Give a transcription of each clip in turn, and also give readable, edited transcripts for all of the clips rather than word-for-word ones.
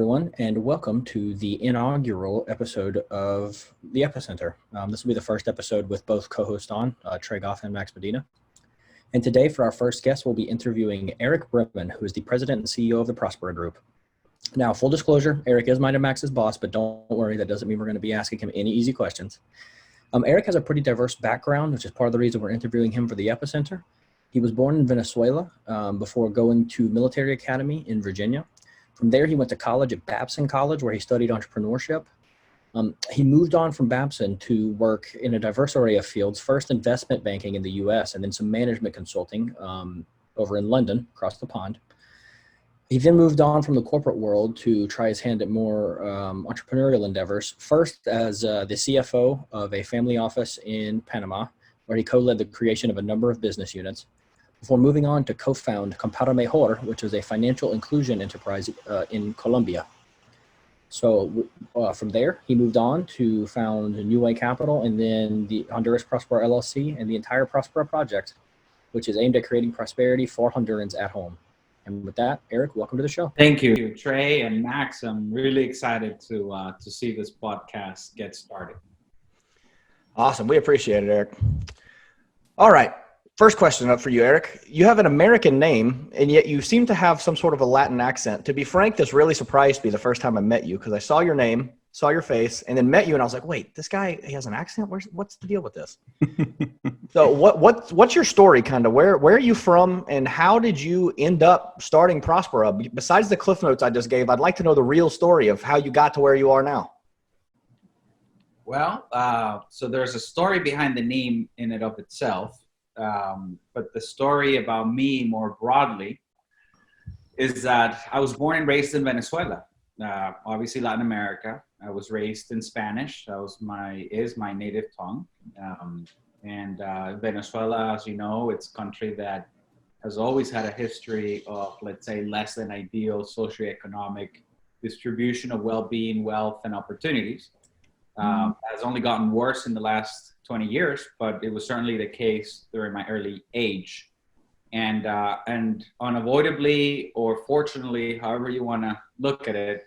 everyone, and welcome to the inaugural episode of the Epicenter. This will be the first episode with both co-hosts on, Trey, Goff, and Medina. And today, for our first guest, we'll be interviewing Erick Brimen, who is the president and CEO of the Próspera Group. Now, full disclosure, Erick is mine and Max's boss, but don't worry, that doesn't mean we're going to be asking him any easy questions. Erick has a pretty diverse background, which is part of the reason we're interviewing him for the Epicenter. He was born in Venezuela before going to military academy in Virginia. From there, he went to college at Babson College, where he studied entrepreneurship. He moved on from Babson to work in a diverse array of fields, first investment banking in the U.S., and then some management consulting over in London, across the pond. He then moved on from the corporate world to try his hand at more entrepreneurial endeavors, first as the CFO of a family office in Panama, where he co-led the creation of a number of business units, before moving on to co-found Compara Mejor, which is a financial inclusion enterprise in Colombia. So from there, he moved on to found New Way Capital and then the Honduras Próspera LLC and the entire Próspera project, which is aimed at creating prosperity for Hondurans at home. And with that, Erick, welcome to the show. Thank you, Trey and Max. I'm really excited to see this podcast get started. Awesome. We appreciate it, Erick. All right. First question up for you, Erick. You have an American name, and yet you seem to have some sort of a Latin accent. To be frank, this really surprised me the first time I met you because I saw your name, saw your face, and then met you, and I was like, wait, this guy, he has an accent? What's the deal with this? So what's your story, kind of? Where are you from, and how did you end up starting Próspera? Besides the cliff notes I just gave, I'd like to know the real story of how you got to where you are now. Well, so there's a story behind the name in and of itself. But the story about me more broadly is that I was born and raised in Venezuela, obviously Latin America. I was raised in Spanish. That is my native tongue. And Venezuela, as you know, it's a country that has always had a history of, let's say, less than ideal socio-economic distribution of well-being, wealth, and opportunities. Has only gotten worse in the last 20 years, but it was certainly the case during my early age. And unavoidably, or fortunately, however you want to look at it,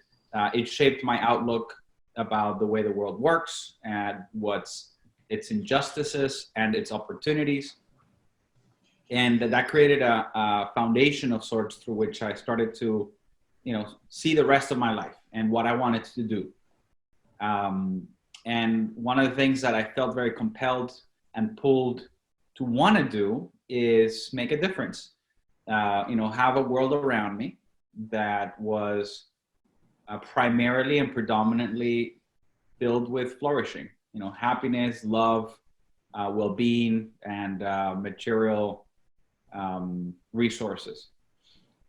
it shaped my outlook about the way the world works and what's its injustices and its opportunities. And that created a foundation of sorts through which I started to, see the rest of my life and what I wanted to do. And one of the things that I felt very compelled and pulled to want to do is make a difference. Have a world around me that was primarily and predominantly filled with flourishing, happiness, love, well-being, and material resources.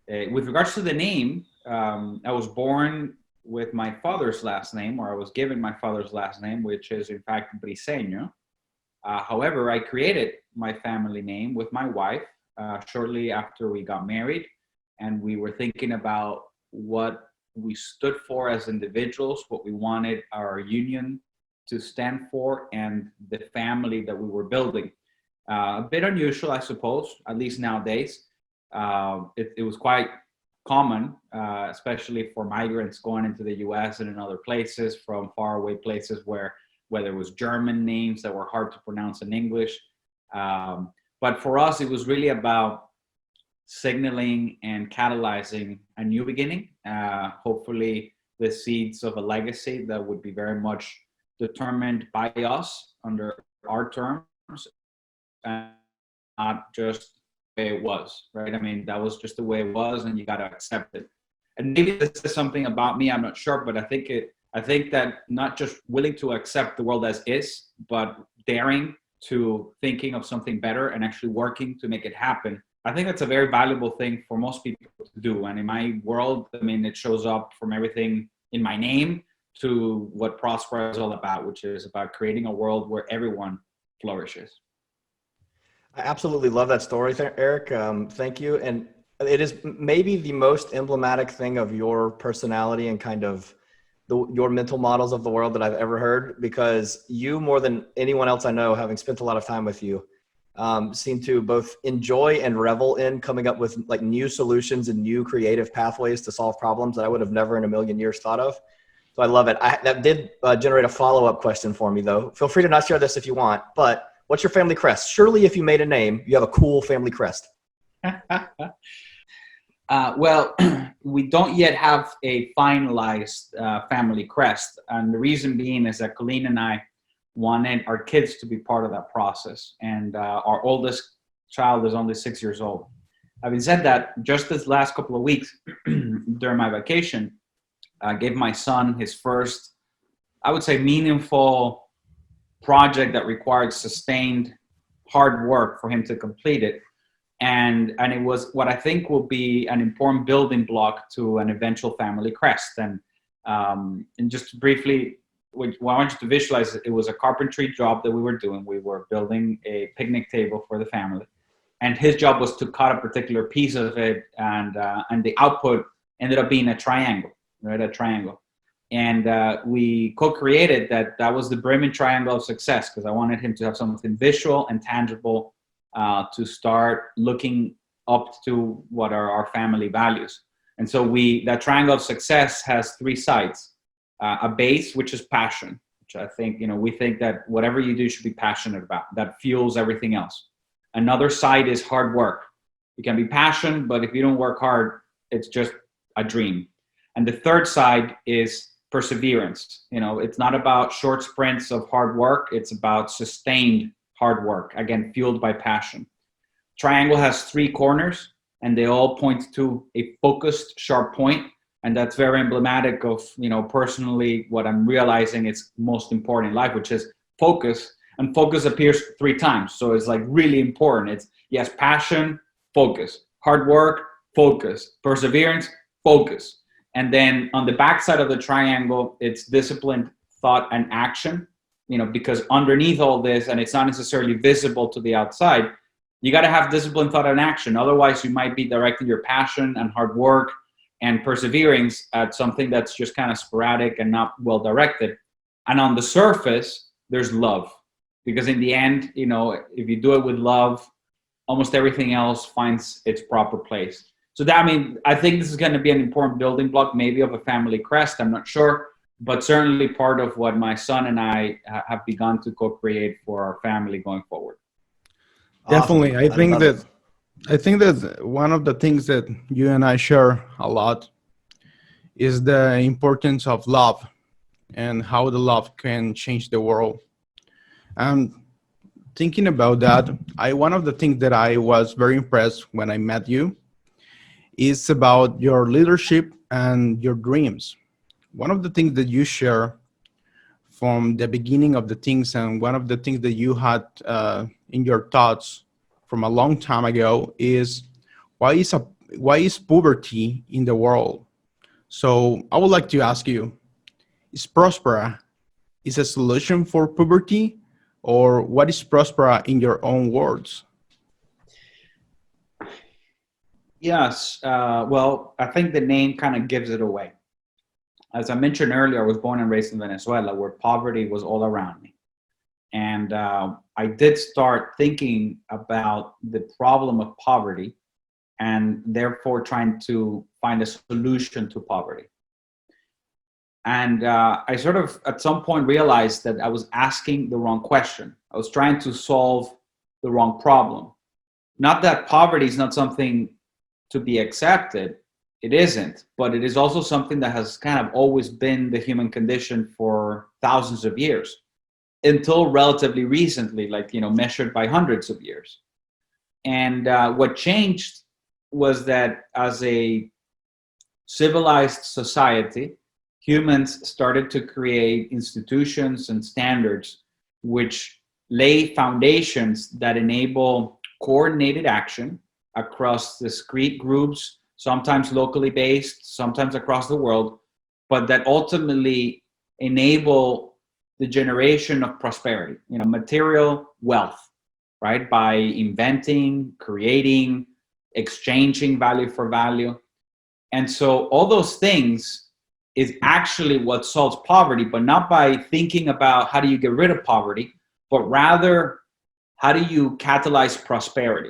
With regards to the name, I was born with my father's last name, or I was given my father's last name, which is in fact Briseño. However, I created my family name with my wife shortly after we got married, and we were thinking about what we stood for as individuals, what we wanted our union to stand for, and the family that we were building. A bit unusual, I suppose, at least nowadays. It was quite common, especially for migrants going into the U.S. and in other places, from faraway places where there was German names that were hard to pronounce in English. But for us, it was really about signaling and catalyzing a new beginning, hopefully the seeds of a legacy that would be very much determined by us under our terms, and not just it was, right? I mean, that was just the way it was, and you got to accept it. And maybe this is something about me, I'm not sure, but I think that not just willing to accept the world as is, but daring to thinking of something better and actually working to make it happen. I think that's a very valuable thing for most people to do. And in my world, I mean, it shows up from everything in my name to what Próspera is all about, which is about creating a world where everyone flourishes. I absolutely love that story, Erick. Thank you. And it is maybe the most emblematic thing of your personality and kind of your mental models of the world that I've ever heard, because you, more than anyone else I know, having spent a lot of time with you, seem to both enjoy and revel in coming up with like new solutions and new creative pathways to solve problems that I would have never in a million years thought of. So I love it. That did generate a follow-up question for me, though. Feel free to not share this if you want, but what's your family crest? Surely if you made a name, you have a cool family crest. Well, we don't yet have a finalized family crest. And the reason being is that Colleen and I wanted our kids to be part of that process. And our oldest child is only 6 years old. Having said that, just this last couple of weeks during my vacation, I gave my son his first, I would say, meaningful project that required sustained hard work for him to complete it. And it was what I think will be an important building block to an eventual family crest. And just briefly, what I want you to visualize, it was a carpentry job that we were doing. We were building a picnic table for the family. And his job was to cut a particular piece of it. And the output ended up being a triangle, right? A triangle. And we co-created that was the Brimen triangle of success, because I wanted him to have something visual and tangible to start looking up to what are our family values. And so that triangle of success has three sides. A base, which is passion, which I think, we think that whatever you do should be passionate about. That fuels everything else. Another side is hard work. You can be passionate, but if you don't work hard, it's just a dream. And the third side is perseverance. It's not about short sprints of hard work. It's about sustained hard work, again, fueled by passion. Triangle has three corners, and they all point to a focused, sharp point. And that's very emblematic of, personally, what I'm realizing is most important in life, which is focus. And focus appears 3 times. So it's like really important. It's, yes, passion, focus, hard work, focus, perseverance, focus. And then on the backside of the triangle, it's discipline, thought, and action, because underneath all this, and it's not necessarily visible to the outside, you got to have discipline, thought, and action. Otherwise, you might be directing your passion and hard work and perseverance at something that's just kind of sporadic and not well directed. And on the surface, there's love, because in the end, if you do it with love, almost everything else finds its proper place. So I think this is going to be an important building block, maybe of a family crest. I'm not sure, but certainly part of what my son and I have begun to co-create for our family going forward. Definitely. Awesome. I think that one of the things that you and I share a lot is the importance of love and how the love can change the world. And thinking about that, one of the things that I was very impressed when I met you is about your leadership and your dreams. One of the things that you share from the beginning of the things, and one of the things that you had in your thoughts from a long time ago, is why is poverty in the world? So I would like to ask you, is Próspera a solution for poverty, or what is Próspera in your own words? Yes. Well, I think the name kind of gives it away. As I mentioned earlier, I was born and raised in Venezuela, where poverty was all around me. And I did start thinking about the problem of poverty, and therefore trying to find a solution to poverty. And I sort of at some point realized that I was asking the wrong question. I was trying to solve the wrong problem. Not that poverty is not something to be accepted. It isn't, but it is also something that has kind of always been the human condition for thousands of years, until relatively recently, measured by hundreds of years. And what changed was that as a civilized society, humans started to create institutions and standards which lay foundations that enable coordinated action across discrete groups, sometimes locally based, sometimes across the world, but that ultimately enable the generation of prosperity, material wealth, right? By inventing, creating, exchanging value for value. And so all those things is actually what solves poverty, but not by thinking about how do you get rid of poverty, but rather how do you catalyze prosperity?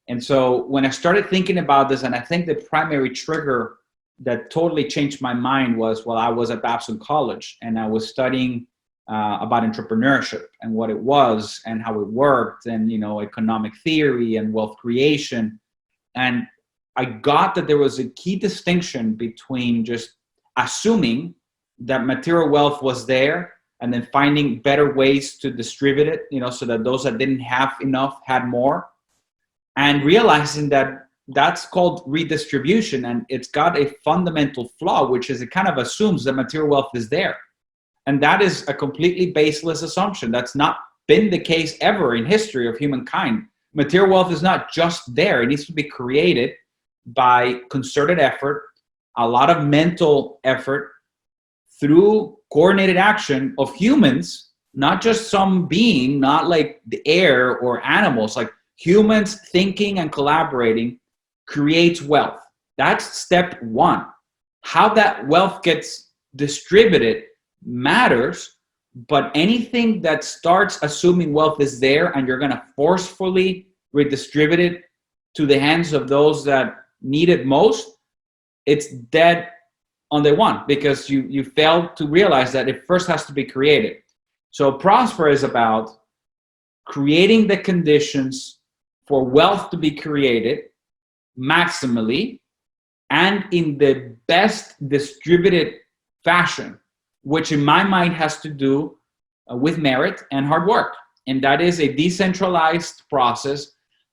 And so when I started thinking about this, and I think the primary trigger that totally changed my mind was while I was at Babson College and I was studying about entrepreneurship and what it was and how it worked, and economic theory and wealth creation. And I got that there was a key distinction between just assuming that material wealth was there and then finding better ways to distribute it, so that those that didn't have enough had more, and realizing that that's called redistribution, and it's got a fundamental flaw, which is it kind of assumes that material wealth is there. And that is a completely baseless assumption. That's not been the case ever in history of humankind. Material wealth is not just there. It needs to be created by concerted effort, a lot of mental effort, through coordinated action of humans, not just some being, not like the air or animals, like humans thinking and collaborating creates wealth. That's step one. How that wealth gets distributed matters, but anything that starts assuming wealth is there and you're going to forcefully redistribute it to the hands of those that need it most, it's dead on day one, because you fail to realize that it first has to be created. So Próspera is about creating the conditions for wealth to be created maximally and in the best distributed fashion, which in my mind has to do with merit and hard work. And that is a decentralized process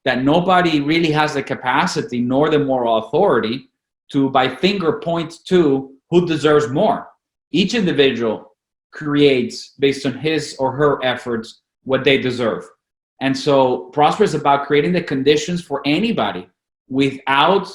that nobody really has the capacity nor the moral authority to, by finger point to who deserves more. Each individual creates based on his or her efforts what they deserve. And so Próspera is about creating the conditions for anybody without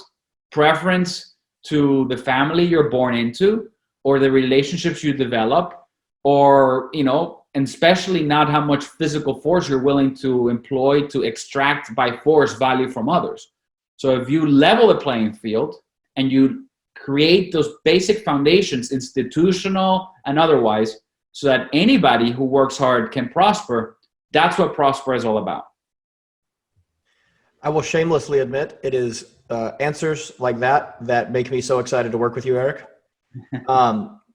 preference to the family you're born into or the relationships you develop, or, and especially not how much physical force you're willing to employ to extract by force value from others. So if you level the playing field and you create those basic foundations, institutional and otherwise, so that anybody who works hard can prosper, that's what Próspera is all about. I will shamelessly admit it is answers like that make me so excited to work with you, Erick.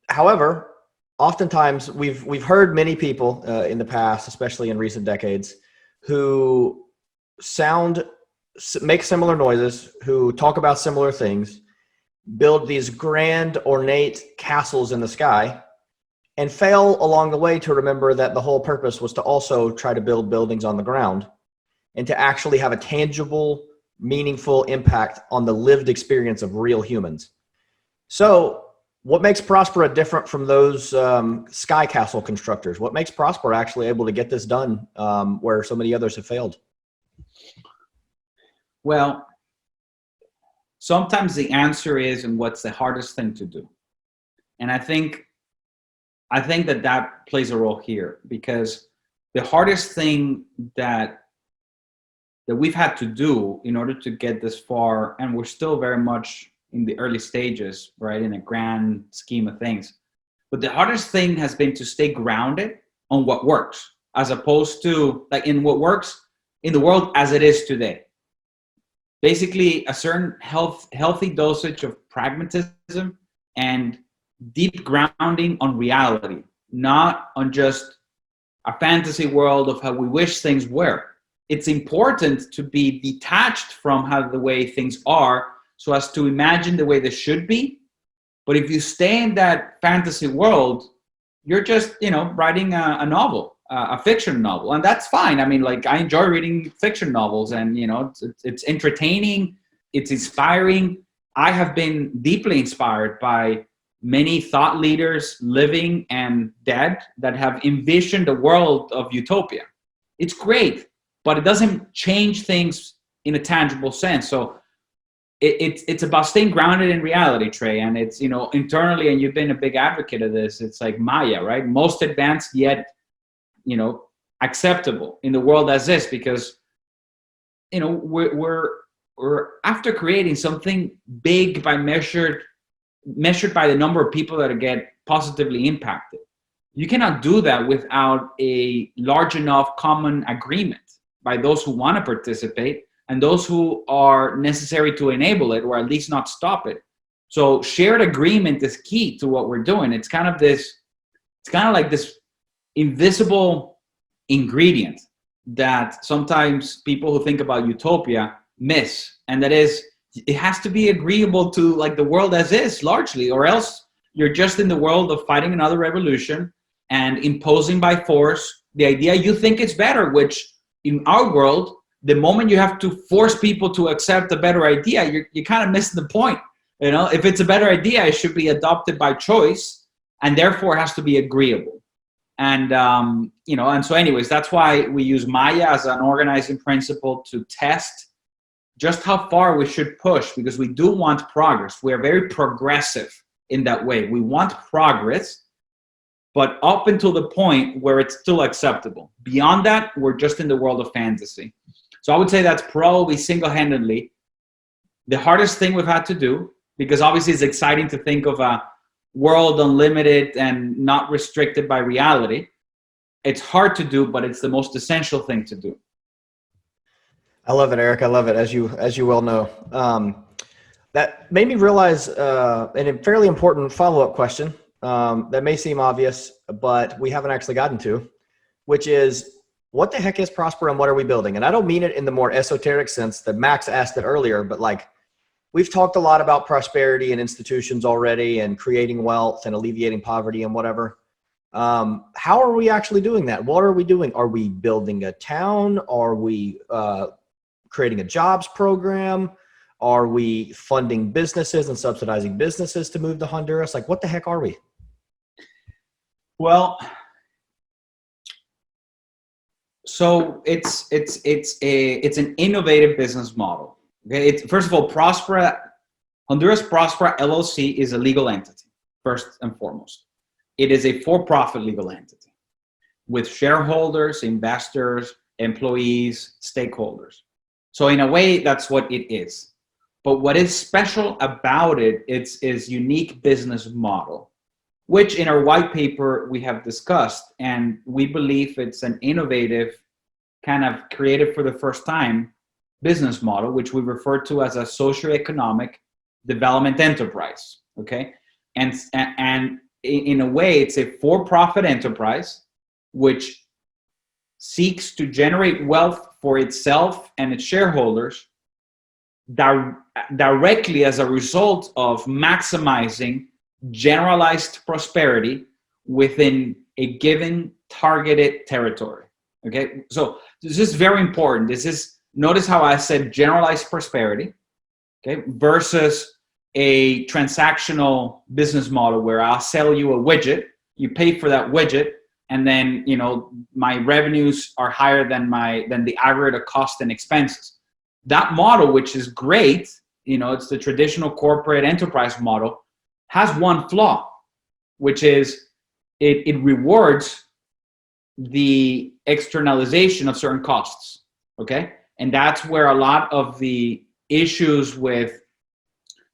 However, oftentimes we've heard many people in the past, especially in recent decades, who make similar noises, who talk about similar things, build these grand, ornate castles in the sky, and fail along the way to remember that the whole purpose was to also try to build buildings on the ground and to actually have a tangible, meaningful impact on the lived experience of real humans. So what makes Próspera different from those sky castle constructors? What makes Próspera actually able to get this done where so many others have failed? Well, sometimes the answer is, and what's the hardest thing to do? And I think that plays a role here, because the hardest thing that we've had to do in order to get this far, and we're still very much in the early stages, right, in a grand scheme of things. But the hardest thing has been to stay grounded on what works, as opposed to like in what works in the world as it is today. Basically, a certain healthy dosage of pragmatism and deep grounding on reality, not on just a fantasy world of how we wish things were. It's important to be detached from how the way things are, so as to imagine the way they should be. But if you stay in that fantasy world, you're just, writing a novel, a fiction novel, and that's fine. I mean, like, I enjoy reading fiction novels, and it's entertaining, it's inspiring. I have been deeply inspired by many thought leaders, living and dead, that have envisioned a world of utopia. It's great, but it doesn't change things in a tangible sense. So it's about staying grounded in reality, Trey. And it's, internally, and you've been a big advocate of this, it's like Maya, right? Most advanced yet, acceptable in the world as is, because, we're after creating something big by measured by the number of people that get positively impacted. You cannot do that without a large enough common agreement. by those who want to participate and those who are necessary to enable it, or at least not stop it. So shared agreement is key to what we're doing. It's kind of like this invisible ingredient that sometimes people who think about utopia miss. And that is, it has to be agreeable to like the world as is largely, or else you're just in the world of fighting another revolution and imposing by force the idea you think is better, which in our world, the moment you have to force people to accept a better idea, you kind of miss the point. You know, if it's a better idea, it should be adopted by choice and therefore has to be agreeable. And, and so anyways, that's why we use Maya as an organizing principle to test just how far we should push, because we do want progress. We are very progressive in that way. We want progress, but up until the point where it's still acceptable. Beyond that, we're just in the world of fantasy. So I would say that's probably single-handedly the hardest thing we've had to do, because obviously it's exciting to think of a world unlimited and not restricted by reality. It's hard to do, but it's the most essential thing to do. I love it, Eric. I love it, as you well know. That made me realize a fairly important follow-up question that may seem obvious, but we haven't actually gotten to, which is, what the heck is Próspera and what are we building? And I don't mean it in the more esoteric sense that Max asked it earlier, but like, we've talked a lot about prosperity and institutions already and creating wealth and alleviating poverty and whatever. How are we actually doing that? What are we doing? Are we building a town? Are we creating a jobs program? Are we funding businesses and subsidizing businesses to move to Honduras? Like, what the heck are we? Well, so it's an innovative business model. Okay, first of all, Honduras Próspera LLC is a legal entity, first and foremost. It is a for-profit legal entity with shareholders, investors, employees, stakeholders. So in a way, that's what it is. But what is special about it, it's unique business model, which in our white paper we have discussed, and we believe it's an innovative, kind of created for the first time business model, which we refer to as a socio-economic development enterprise. Okay, and in a way, it's a for-profit enterprise which seeks to generate wealth for itself and its shareholders directly as a result of maximizing generalized prosperity within a given targeted territory. Okay, so this is very important. Notice how I said generalized prosperity, okay, versus a transactional business model where I'll sell you a widget, you pay for that widget, and then, my revenues are higher than the aggregate cost and expenses. That model, which is great, it's the traditional corporate enterprise model, has one flaw, which is it rewards the externalization of certain costs, okay? And that's where a lot of the issues with,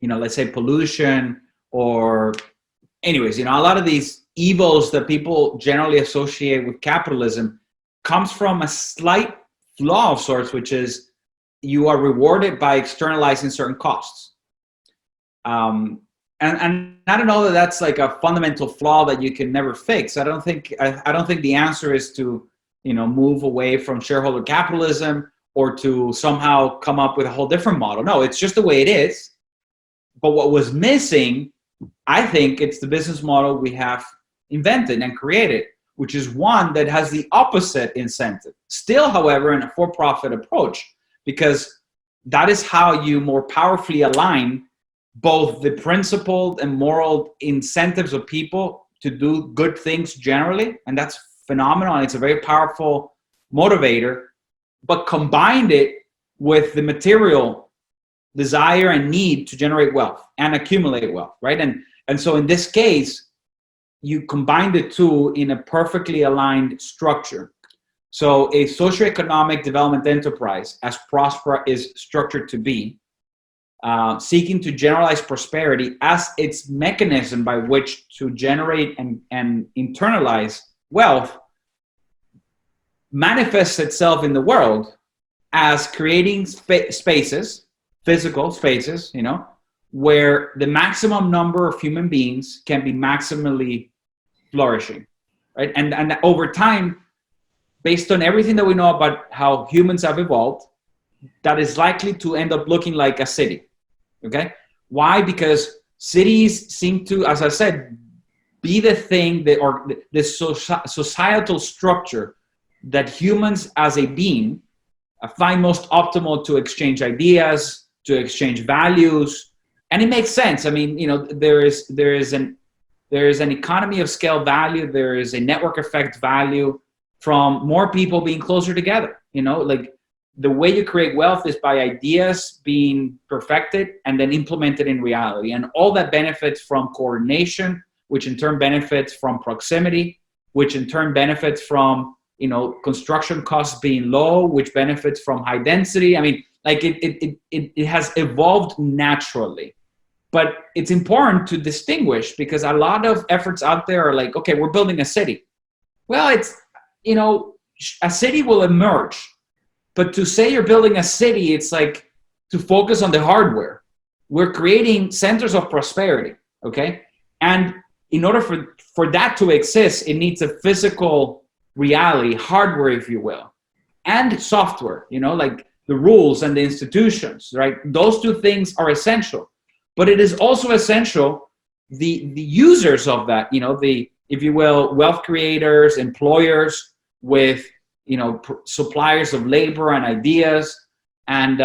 let's say pollution or anyways, a lot of these evils that people generally associate with capitalism comes from a slight flaw of sorts, which is you are rewarded by externalizing certain costs. And I don't know that that's like a fundamental flaw that you can never fix. I don't think the answer is to, move away from shareholder capitalism or to somehow come up with a whole different model. No, it's just the way it is. But what was missing, I think it's the business model we have invented and created, which is one that has the opposite incentive. Still, however, in a for-profit approach, because that is how you more powerfully align both the principled and moral incentives of people to do good things generally, and that's phenomenal, and it's a very powerful motivator, but combined it with the material desire and need to generate wealth and accumulate wealth, right? And so in this case, you combine the two in a perfectly aligned structure. So a socioeconomic development enterprise, as Próspera is structured to be, seeking to generalize prosperity as its mechanism by which to generate and internalize wealth, manifests itself in the world as creating spaces, physical spaces, where the maximum number of human beings can be maximally flourishing, right? And over time, based on everything that we know about how humans have evolved, that is likely to end up looking like a city, okay? Why? Because cities seem to, as I said, be the thing that, or the societal structure that humans as a being find most optimal to exchange ideas, to exchange values. And it makes sense. I mean, there is an economy of scale value. There is a network effect value from more people being closer together. Like the way you create wealth is by ideas being perfected and then implemented in reality. And all that benefits from coordination, which in turn benefits from proximity, which in turn benefits from, construction costs being low, which benefits from high density. I mean, like it has evolved naturally. But it's important to distinguish, because a lot of efforts out there are like, okay, we're building a city. Well, it's, a city will emerge. But to say you're building a city, it's like to focus on the hardware. We're creating centers of prosperity, okay? And in order for that to exist, it needs a physical reality, hardware, if you will, and software, like the rules and the institutions, right? Those two things are essential. But it is also essential, the users of that, the, if you will, wealth creators, employers with, suppliers of labor and ideas. And,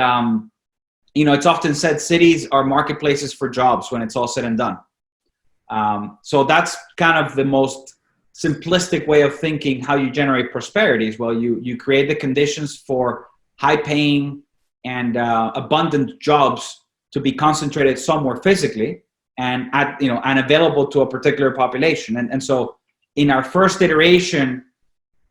it's often said cities are marketplaces for jobs when it's all said and done. So that's kind of the most simplistic way of thinking how you generate prosperity. Is, well, you create the conditions for high paying and abundant jobs to be concentrated somewhere physically and and available to a particular population. And so in our first iteration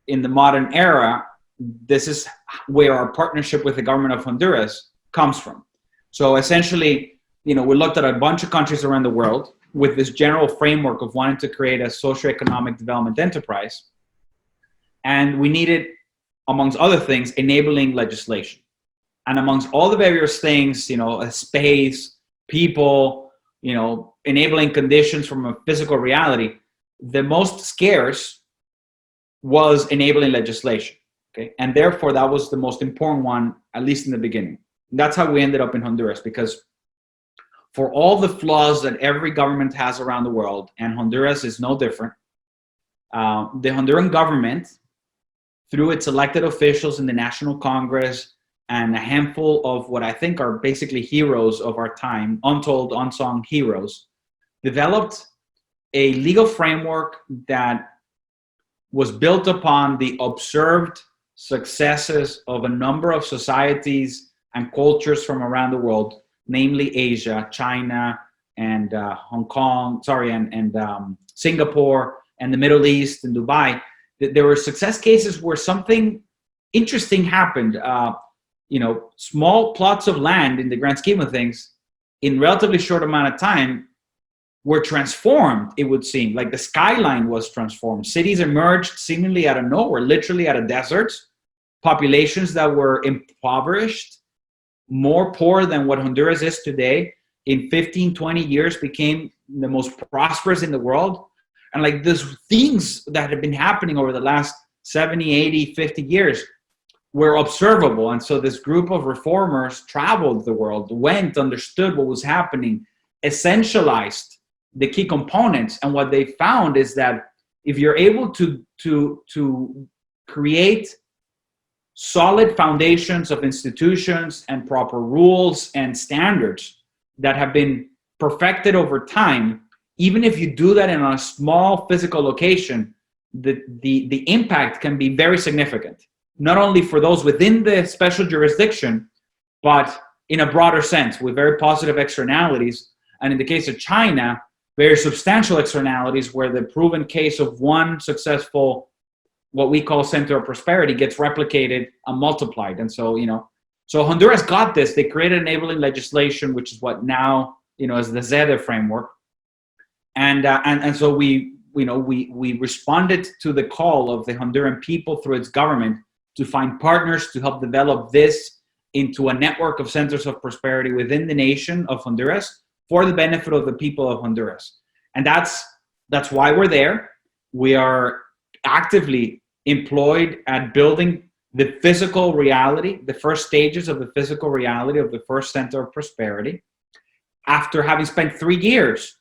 in the modern era, this is where our partnership with the government of Honduras comes from. So essentially, we looked at a bunch of countries around the world with this general framework of wanting to create a socio-economic development enterprise. And we needed, amongst other things, enabling legislation. And amongst all the various things, a space, people, enabling conditions from a physical reality, the most scarce was enabling legislation, okay? And therefore, that was the most important one, at least in the beginning. And that's how we ended up in Honduras, because for all the flaws that every government has around the world, and Honduras is no different, the Honduran government, through its elected officials in the National Congress and a handful of what I think are basically heroes of our time, untold, unsung heroes, developed a legal framework that was built upon the observed successes of a number of societies and cultures from around the world, namely Asia, China, and Singapore, and the Middle East, and Dubai. There were success cases where something interesting happened. Small plots of land in the grand scheme of things, in relatively short amount of time, were transformed, it would seem. Like the skyline was transformed. Cities emerged seemingly out of nowhere, literally out of deserts. Populations that were impoverished, more poor than what Honduras is today, in 15, 20 years became the most prosperous in the world. And like those things that have been happening over the last 70, 80, 50 years were observable. And so this group of reformers traveled the world, went, understood what was happening, essentialized the key components. And what they found is that if you're able to create solid foundations of institutions and proper rules and standards that have been perfected over time, even if you do that in a small physical location, the impact can be very significant, not only for those within the special jurisdiction, but in a broader sense with very positive externalities. And in the case of China, very substantial externalities where the proven case of one successful, what we call center of prosperity, gets replicated and multiplied. And so, so Honduras got this. They created enabling legislation, which is what now, is the desde framework. And so we responded to the call of the Honduran people through its government to find partners to help develop this into a network of centers of prosperity within the nation of Honduras for the benefit of the people of Honduras. And that's why we're there. We are actively employed at building the physical reality, the first stages of the physical reality of the first center of prosperity, after having spent 3 years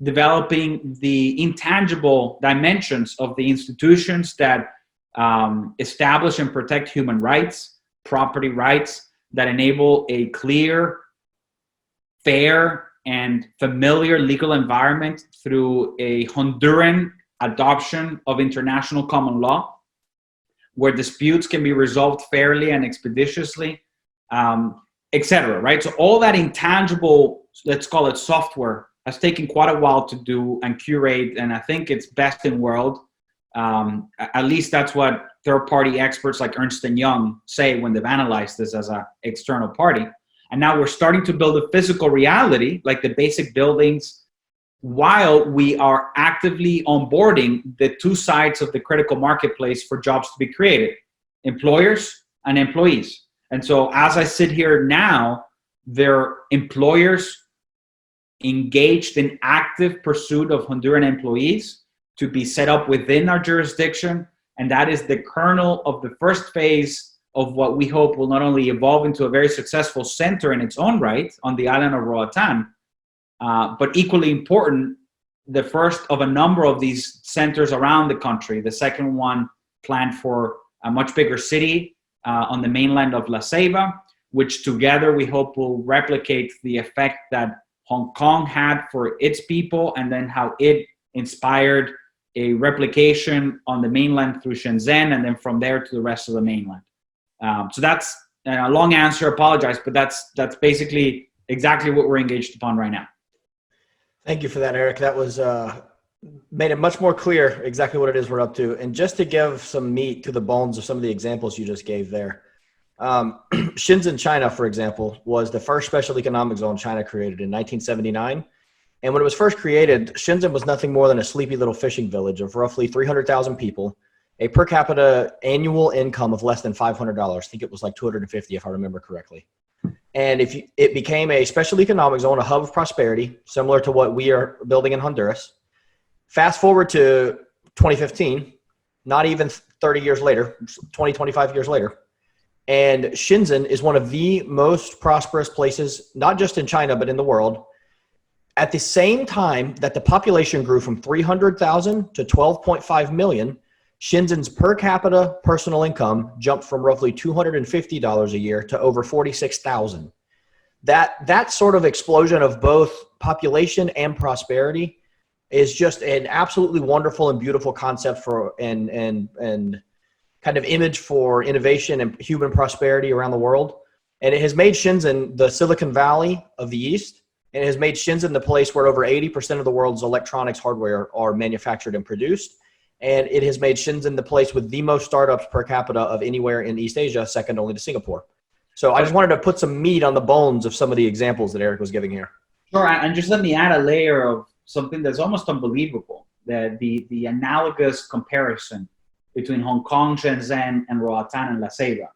developing the intangible dimensions of the institutions that establish and protect human rights, property rights, that enable a clear, fair, and familiar legal environment through a Honduran adoption of international common law, where disputes can be resolved fairly and expeditiously, etc. Right? So all that intangible, let's call it software, has taken quite a while to do and curate, and I think it's best in world. At least that's what third-party experts like Ernst & Young say when they've analyzed this as an external party. And now we're starting to build a physical reality, like the basic buildings, while we are actively onboarding the two sides of the critical marketplace for jobs to be created, employers and employees. And so as I sit here now, there are employers engaged in active pursuit of Honduran employees to be set up within our jurisdiction. And that is the kernel of the first phase of what we hope will not only evolve into a very successful center in its own right on the island of Roatan, but equally important, the first of a number of these centers around the country. The second one planned for a much bigger city on the mainland of La Ceiba, which together we hope will replicate the effect that Hong Kong had for its people, and then how it inspired a replication on the mainland through Shenzhen, and then from there to the rest of the mainland. So that's a long answer, apologize, but that's basically exactly what we're engaged upon right now. Thank you for that, Eric. That was made it much more clear exactly what it is we're up to. And just to give some meat to the bones of some of the examples you just gave there. Shenzhen, China, for example, was the first special economic zone China created in 1979. And when it was first created, Shenzhen was nothing more than a sleepy little fishing village of roughly 300,000 people, a per capita annual income of less than $500. I think it was like $250 if I remember correctly. And it became a special economic zone, a hub of prosperity, similar to what we are building in Honduras. Fast forward to 2015, not even 30 years later, 20, 25 years later. And Shenzhen is one of the most prosperous places, not just in China, but in the world. At the same time that the population grew from 300,000 to 12.5 million, Shenzhen's per capita personal income jumped from roughly $250 a year to over $46,000. That sort of explosion of both population and prosperity is just an absolutely wonderful and beautiful concept for and kind of image for innovation and human prosperity around the world. And it has made Shenzhen the Silicon Valley of the East. And it has made Shenzhen the place where over 80% of the world's electronics hardware are manufactured and produced. And it has made Shenzhen the place with the most startups per capita of anywhere in East Asia, second only to Singapore. So I just wanted to put some meat on the bones of some of the examples that Eric was giving here. Sure, and just let me add a layer of something that's almost unbelievable, that the analogous comparison between Hong Kong, Shenzhen, and Roatan and La Ceiba.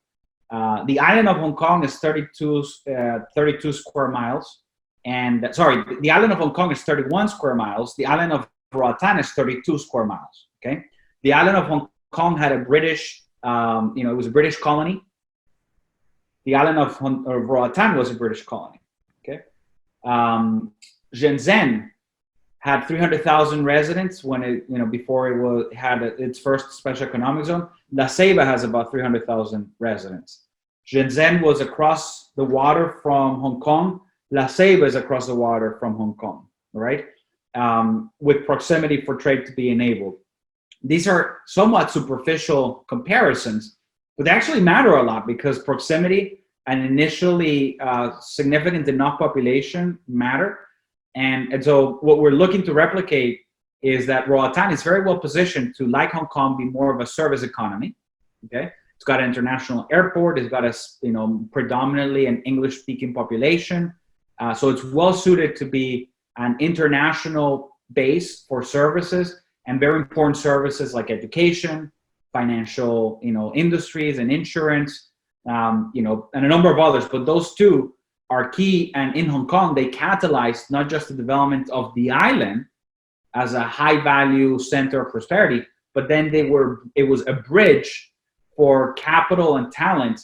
The island of Hong Kong is 32 square miles. And the island of Hong Kong is 31 square miles. The island of Roatan is 32 square miles. Okay. The island of Hong Kong had a British, it was a British colony. The island of Roatan was a British colony. Okay. Shenzhen had 300,000 residents when it, before it had its first special economic zone. La Ceiba has about 300,000 residents. Shenzhen was across the water from Hong Kong. La Ceiba is across the water from Hong Kong, right? With proximity for trade to be enabled. These are somewhat superficial comparisons, but they actually matter a lot because proximity and initially significant enough population matter. And so what we're looking to replicate is that Roatan is very well positioned to, like Hong Kong, be more of a service economy, okay? It's got an international airport. It's got predominantly an English-speaking population. So it's well suited to be an international base for services, and very important services like education, financial, industries and insurance, and a number of others. But those two are key. And in Hong Kong, they catalyzed not just the development of the island as a high value center of prosperity, but then it was a bridge for capital and talent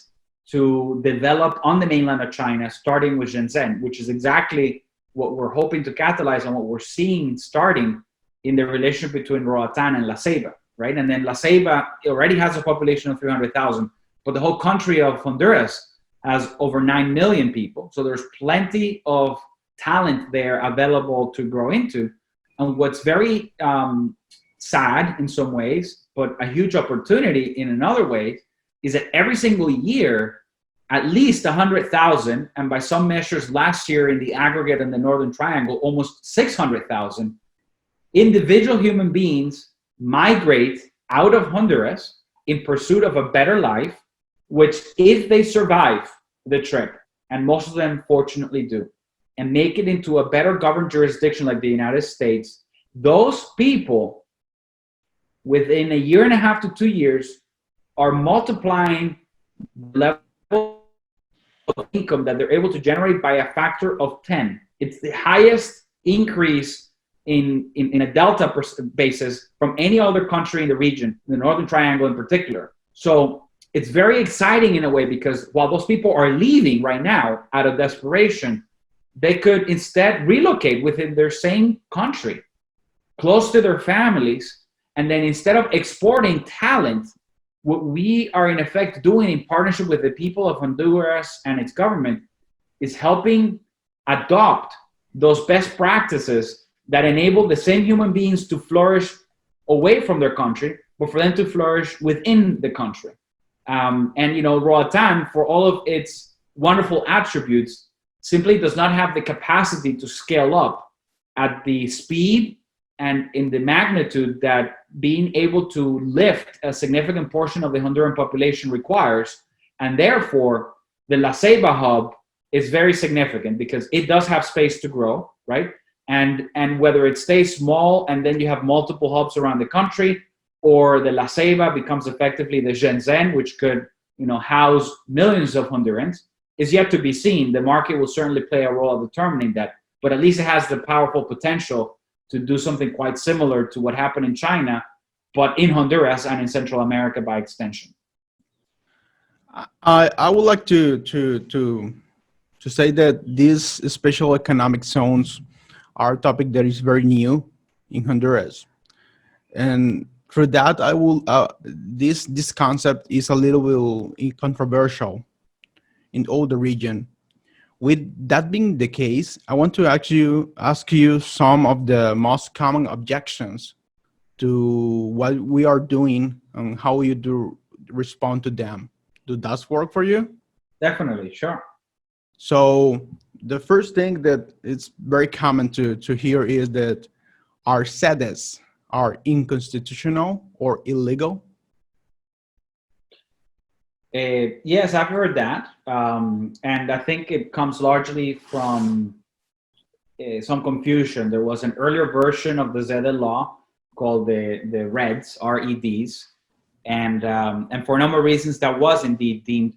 to develop on the mainland of China, starting with Shenzhen, which is exactly what we're hoping to catalyze and what we're seeing starting in the relationship between Roatan and La Ceiba, right? And then La Ceiba already has a population of 300,000, but the whole country of Honduras has over 9 million people. So there's plenty of talent there available to grow into. And what's very sad in some ways, but a huge opportunity in another way, is that every single year, at least 100,000, and by some measures last year in the aggregate in the Northern Triangle, almost 600,000 individual human beings migrate out of Honduras in pursuit of a better life, which if they survive the trip, and most of them fortunately do, and make it into a better governed jurisdiction like the United States, those people within a year and a half to 2 years are multiplying the level of income that they're able to generate by a factor of 10. It's the highest increase in a delta basis from any other country in the region, the Northern Triangle in particular. So it's very exciting in a way, because while those people are leaving right now out of desperation, they could instead relocate within their same country, close to their families, and then instead of exporting talent, what we are in effect doing in partnership with the people of Honduras and its government is helping adopt those best practices that enable the same human beings to flourish away from their country, but for them to flourish within the country. Roatan, for all of its wonderful attributes, simply does not have the capacity to scale up at the speed and in the magnitude that being able to lift a significant portion of the Honduran population requires. And therefore, the La Ceiba hub is very significant because it does have space to grow, right? And whether it stays small and then you have multiple hubs around the country, or the La Ceiba becomes effectively the Shenzhen, which could house millions of Hondurans, is yet to be seen. The market will certainly play a role of determining that, but at least it has the powerful potential to do something quite similar to what happened in China, but in Honduras and in Central America by extension. I would like to say that these special economic zones are a topic that is very new in Honduras, and through that, I will this concept is a little bit controversial in all the region. With that being the case, I want to ask you some of the most common objections to what we are doing and how you do respond to them. Do that work for you? Definitely, sure. So the first thing that it's very common to hear is that our sedes are unconstitutional or illegal. Yes, I've heard that. And I think it comes largely from some confusion. There was an earlier version of the Zede law called the Reds, REDs. And for a number of reasons, that was indeed deemed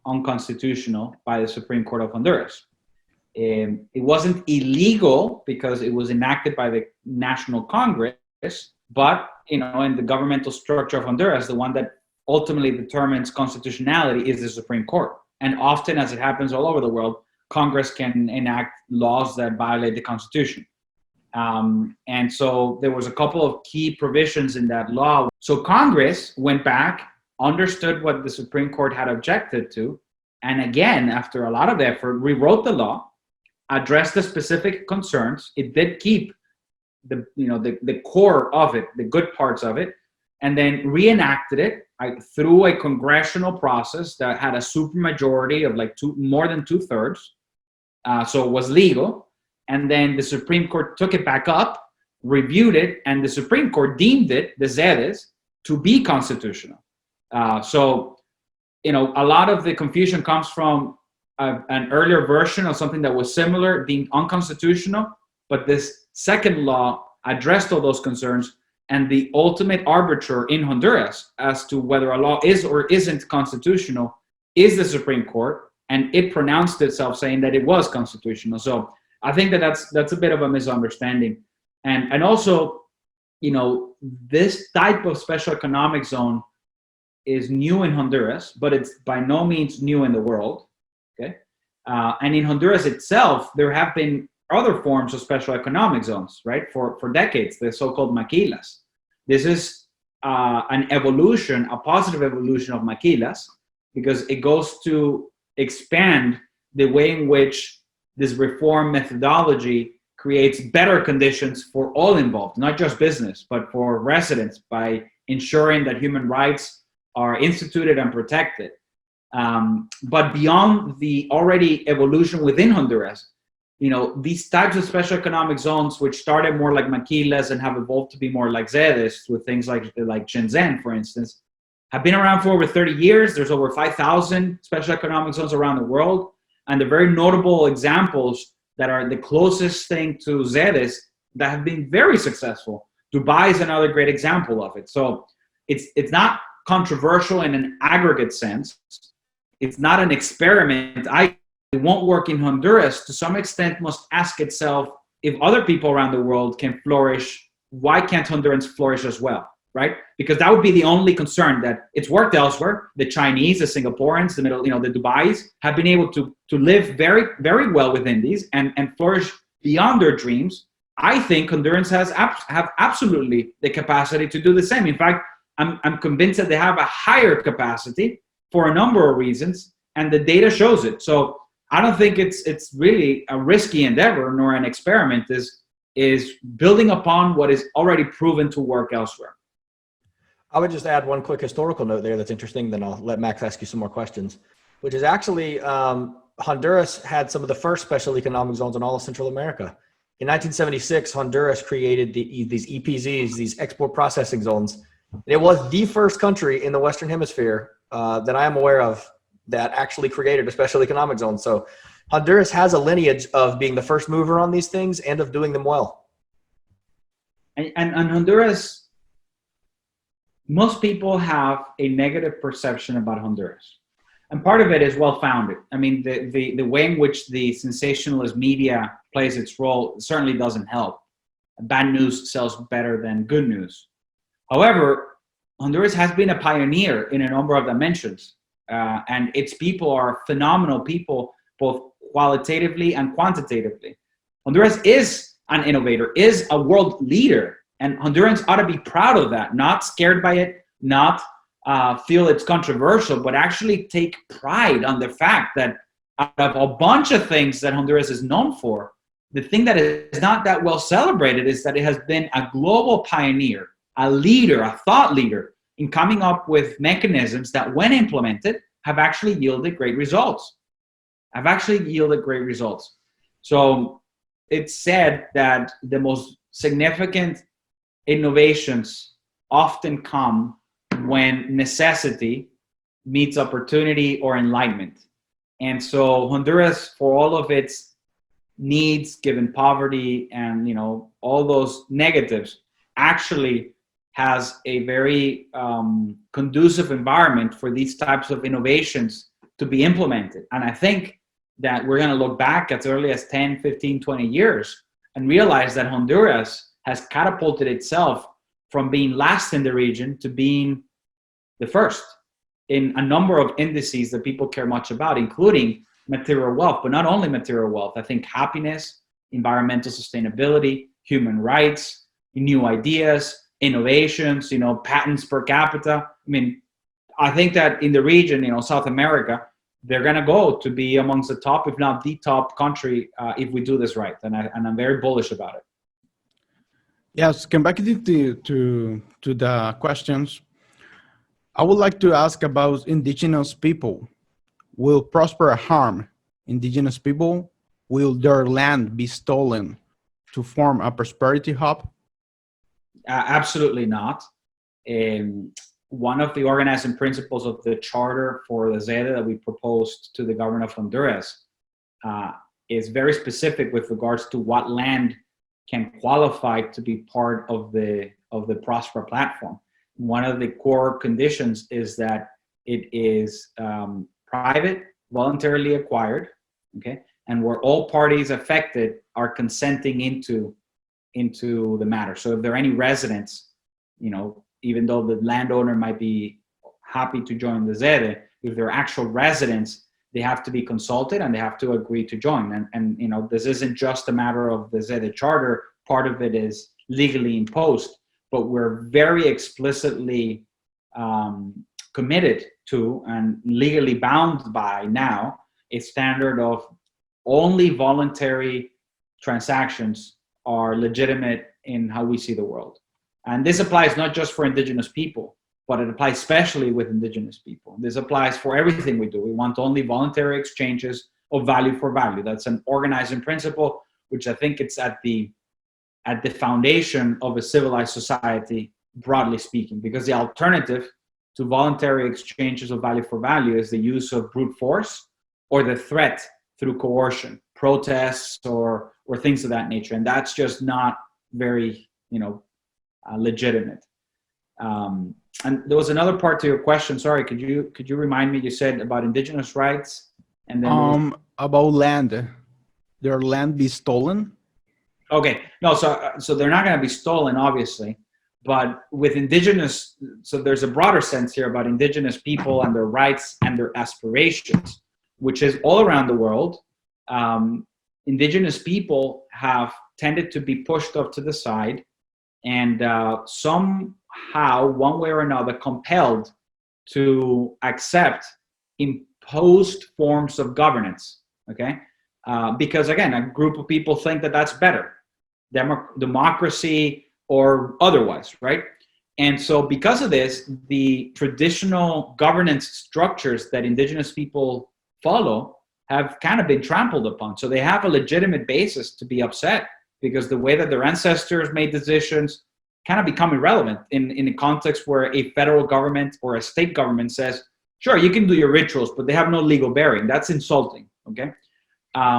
unconstitutional by the Supreme Court of Honduras. It wasn't illegal because it was enacted by the National Congress, but in the governmental structure of Honduras, the one that ultimately determines constitutionality is the Supreme Court. And often, as it happens all over the world, Congress can enact laws that violate the Constitution. And so there was a couple of key provisions in that law. So Congress went back, understood what the Supreme Court had objected to, and again, after a lot of effort, rewrote the law, addressed the specific concerns. It did keep the core of it, the good parts of it, and then reenacted it through a congressional process that had a supermajority of more than 2/3. So it was legal. And then the Supreme Court took it back up, reviewed it, and the Supreme Court deemed it, the Zedes, to be constitutional. So a lot of the confusion comes from an earlier version of something that was similar, deemed unconstitutional, but this second law addressed all those concerns and the ultimate arbiter in Honduras as to whether a law is or isn't constitutional is the Supreme Court, and it pronounced itself saying that it was constitutional. So I think that that's a bit of a misunderstanding. And also, this type of special economic zone is new in Honduras, but it's by no means new in the world. Okay, and in Honduras itself, there have been other forms of special economic zones, right? For decades, the so-called maquilas. This is an evolution, a positive evolution of maquilas, because it goes to expand the way in which this reform methodology creates better conditions for all involved, not just business, but for residents, by ensuring that human rights are instituted and protected. But beyond the already evolution within Honduras, these types of special economic zones, which started more like maquilas and have evolved to be more like zedes, with things like Shenzhen, for instance, have been around for over 30 years. There's over 5,000 special economic zones around the world. And the very notable examples that are the closest thing to zedes that have been very successful. Dubai is another great example of it. So it's not controversial in an aggregate sense. It's not an experiment. It won't work in Honduras. To some extent, must ask itself, if other people around the world can flourish, why can't Hondurans flourish as well, right? Because that would be the only concern, that it's worked elsewhere. The Chinese, the Singaporeans, the Dubais have been able to live very, very well within these and flourish beyond their dreams. I think Hondurans have absolutely the capacity to do the same. In fact, I'm convinced that they have a higher capacity for a number of reasons, and the data shows it. So I don't think it's really a risky endeavor nor an experiment. Is building upon what is already proven to work elsewhere. I would just add one quick historical note there that's interesting, then I'll let Max ask you some more questions, which is actually Honduras had some of the first special economic zones in all of Central America. In 1976, Honduras created these EPZs, these export processing zones. It was the first country in the Western Hemisphere that I am aware of that actually created a special economic zone. So Honduras has a lineage of being the first mover on these things and of doing them well. And Honduras, most people have a negative perception about Honduras. And part of it is well-founded. I mean, the way in which the sensationalist media plays its role certainly doesn't help. Bad news sells better than good news. However, Honduras has been a pioneer in a number of dimensions. And its people are phenomenal people, both qualitatively and quantitatively. Honduras is an innovator, is a world leader, and Hondurans ought to be proud of that, not scared by it, not feel it's controversial, but actually take pride on the fact that out of a bunch of things that Honduras is known for, the thing that is not that well celebrated is that it has been a global pioneer, a leader, a thought leader, in coming up with mechanisms that, when implemented, have actually yielded great results. So it's said that the most significant innovations often come when necessity meets opportunity or enlightenment. And so Honduras, for all of its needs, given poverty and all those negatives, actually has a very conducive environment for these types of innovations to be implemented. And I think that we're going to look back as early as 10, 15, 20 years and realize that Honduras has catapulted itself from being last in the region to being the first in a number of indices that people care much about, including material wealth, but not only material wealth. I think happiness, environmental sustainability, human rights, new ideas, innovations, patents per capita. I mean, I think that in the region, South America, they're going to go to be amongst the top, if not the top country, if we do this right. And I'm very bullish about it. Yes, come back to the questions. I would like to ask about indigenous people. Will Próspera harm indigenous people? Will their land be stolen to form a prosperity hub? Absolutely not. One of the organizing principles of the charter for the Zede that we proposed to the government of Honduras is very specific with regards to what land can qualify to be part of the Próspera platform. One of the core conditions is that it is private, voluntarily acquired, okay, and where all parties affected are consenting into the matter. So if there are any residents, even though the landowner might be happy to join the ZEDE, if they're actual residents, they have to be consulted and they have to agree to join. And this isn't just a matter of the ZEDE charter. Part of it is legally imposed, but we're very explicitly committed to and legally bound by now a standard of only voluntary transactions are legitimate in how we see the world. And this applies not just for Indigenous people, but it applies especially with Indigenous people. This applies for everything we do. We want only voluntary exchanges of value for value. That's an organizing principle, which I think it's at the foundation of a civilized society, broadly speaking, because the alternative to voluntary exchanges of value for value is the use of brute force or the threat through coercion, protests or things of that nature. And that's just not very, legitimate. And there was another part to your question. Sorry, could you remind me? You said about Indigenous rights, and then about land. Their land be stolen? Okay, no. So they're not going to be stolen, obviously, but with Indigenous. So there's a broader sense here about Indigenous people and their rights and their aspirations, which is all around the world. Indigenous people have tended to be pushed off to the side, and somehow, one way or another, compelled to accept imposed forms of governance, okay? Because again, a group of people think that that's better, democracy or otherwise, right? And so because of this, the traditional governance structures that Indigenous people follow have kind of been trampled upon. So they have a legitimate basis to be upset, because the way that their ancestors made decisions kind of become irrelevant in a context where a federal government or a state government says, sure, you can do your rituals, but they have no legal bearing. That's insulting, okay?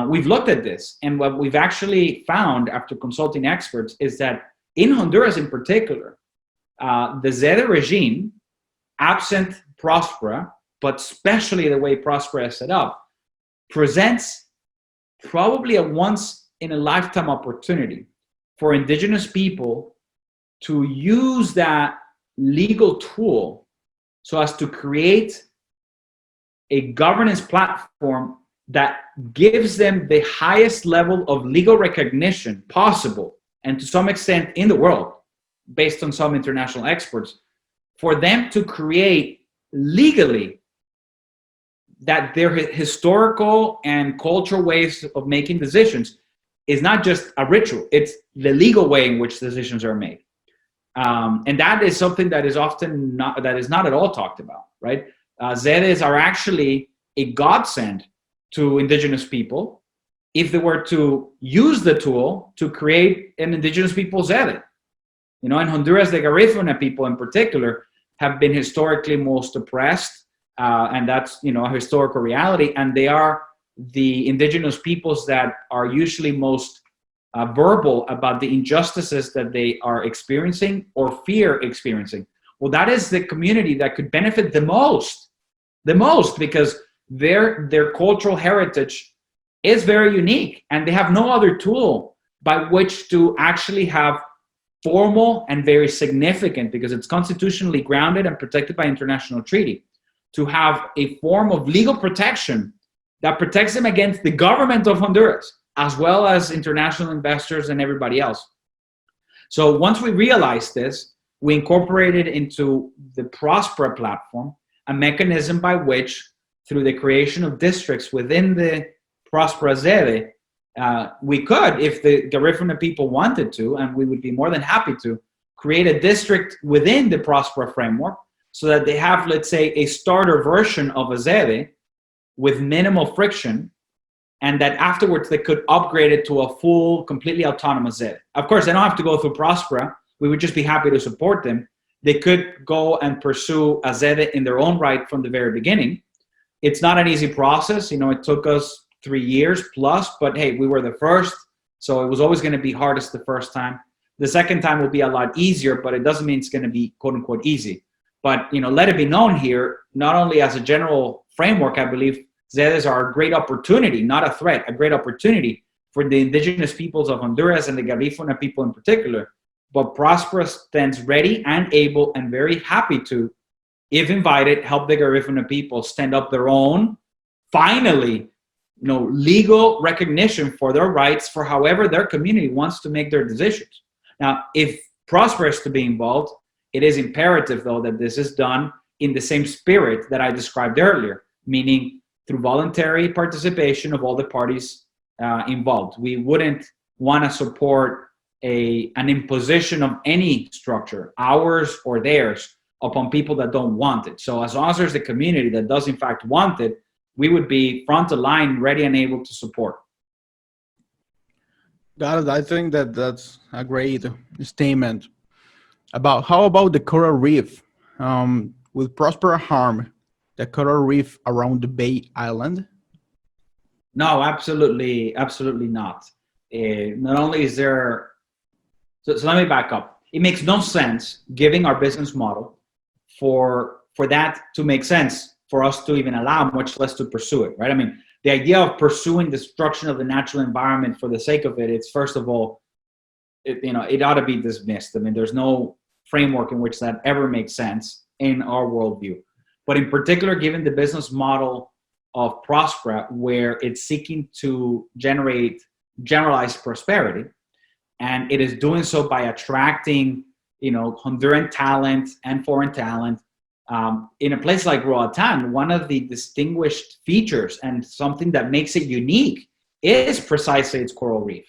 We've looked at this, and what we've actually found after consulting experts is that in Honduras in particular, the ZEDE regime, absent Próspera, but especially the way Próspera is set up, presents probably a once-in-a-lifetime opportunity for Indigenous people to use that legal tool so as to create a governance platform that gives them the highest level of legal recognition possible, and to some extent in the world, based on some international experts, for them to create legally that their historical and cultural ways of making decisions is not just a ritual, it's the legal way in which decisions are made. And that is something that is often not at all talked about, right? ZEDEs are actually a godsend to Indigenous people if they were to use the tool to create an Indigenous people ZEDE. In Honduras, the Garifuna people in particular have been historically most oppressed, and that's, a historical reality, and they are the Indigenous peoples that are usually most verbal about the injustices that they are experiencing or fear experiencing. Well, that is the community that could benefit the most, because their cultural heritage is very unique, and they have no other tool by which to actually have formal and very significant, because it's constitutionally grounded and protected by international treaty, to have a form of legal protection that protects them against the government of Honduras, as well as international investors and everybody else. So once we realized this, we incorporated into the Próspera platform a mechanism by which, through the creation of districts within the Próspera ZEDE, we could, if the Garifuna people wanted to, and we would be more than happy to, create a district within the Próspera framework so that they have, let's say, a starter version of a ZEDE with minimal friction, and that afterwards they could upgrade it to a full, completely autonomous ZEDE. Of course, they don't have to go through Próspera. We would just be happy to support them. They could go and pursue a ZEDE in their own right from the very beginning. It's not an easy process. It took us 3 years plus, but hey, we were the first, So it was always going to be hardest the first time. The second time will be a lot easier, but it doesn't mean it's going to be quote unquote easy. But, let it be known here, not only as a general framework, I believe ZEDEs are a great opportunity, not a threat, a great opportunity for the indigenous peoples of Honduras and the Garifuna people in particular. But Próspera stands ready and able and very happy to, if invited, help the Garifuna people stand up their own, finally, legal recognition for their rights for however their community wants to make their decisions. Now, if Próspera is to be involved, it is imperative, though, that this is done in the same spirit that I described earlier, meaning through voluntary participation of all the parties involved. We wouldn't want to support an imposition of any structure, ours or theirs, upon people that don't want it. So as long as there's a community that does in fact want it, we would be front of line, ready and able to support. Got it. I think that's a great statement. How about the coral reef? Will Próspera harm the coral reef around the Bay Island? No, absolutely not. Not only is there, so let me back up. It makes no sense, given our business model, for that to make sense for us to even allow, much less to pursue it, right? I mean, the idea of pursuing destruction of the natural environment for the sake of it, it's first of all, it ought to be dismissed. I mean, there's no framework in which that ever makes sense in our worldview. But in particular, given the business model of Próspera, where it's seeking to generate generalized prosperity, and it is doing so by attracting, Honduran talent and foreign talent. In a place like Roatan, one of the distinguished features and something that makes it unique is precisely its coral reef.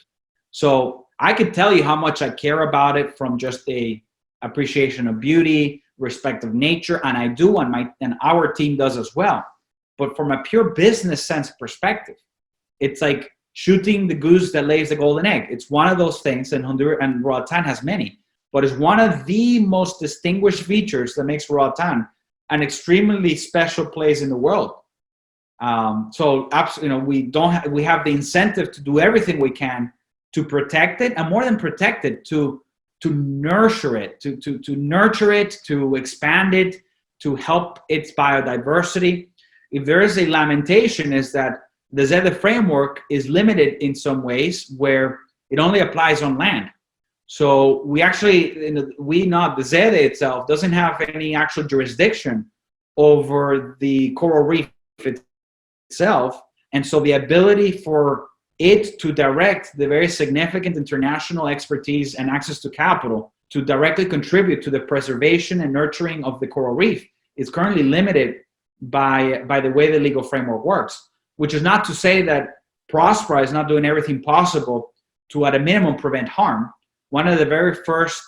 So I could tell you how much I care about it from just a appreciation of beauty, respect of nature, and I do, and our team does as well. But from a pure business sense perspective, it's like shooting the goose that lays the golden egg. It's one of those things, and Honduras and Roatan has many, but it's one of the most distinguished features that makes Roatan an extremely special place in the world. So absolutely, we have the incentive to do everything we can to protect it, and more than protect it, to nurture it, to nurture it, to expand it, to help its biodiversity. If there is a lamentation, is that the ZEDE framework is limited in some ways where it only applies on land. So we actually, the ZEDE itself doesn't have any actual jurisdiction over the coral reef itself. And so the ability for it to direct the very significant international expertise and access to capital to directly contribute to the preservation and nurturing of the coral reef is currently limited by the way the legal framework works, which is not to say that Próspera is not doing everything possible to, at a minimum, prevent harm. One of the very first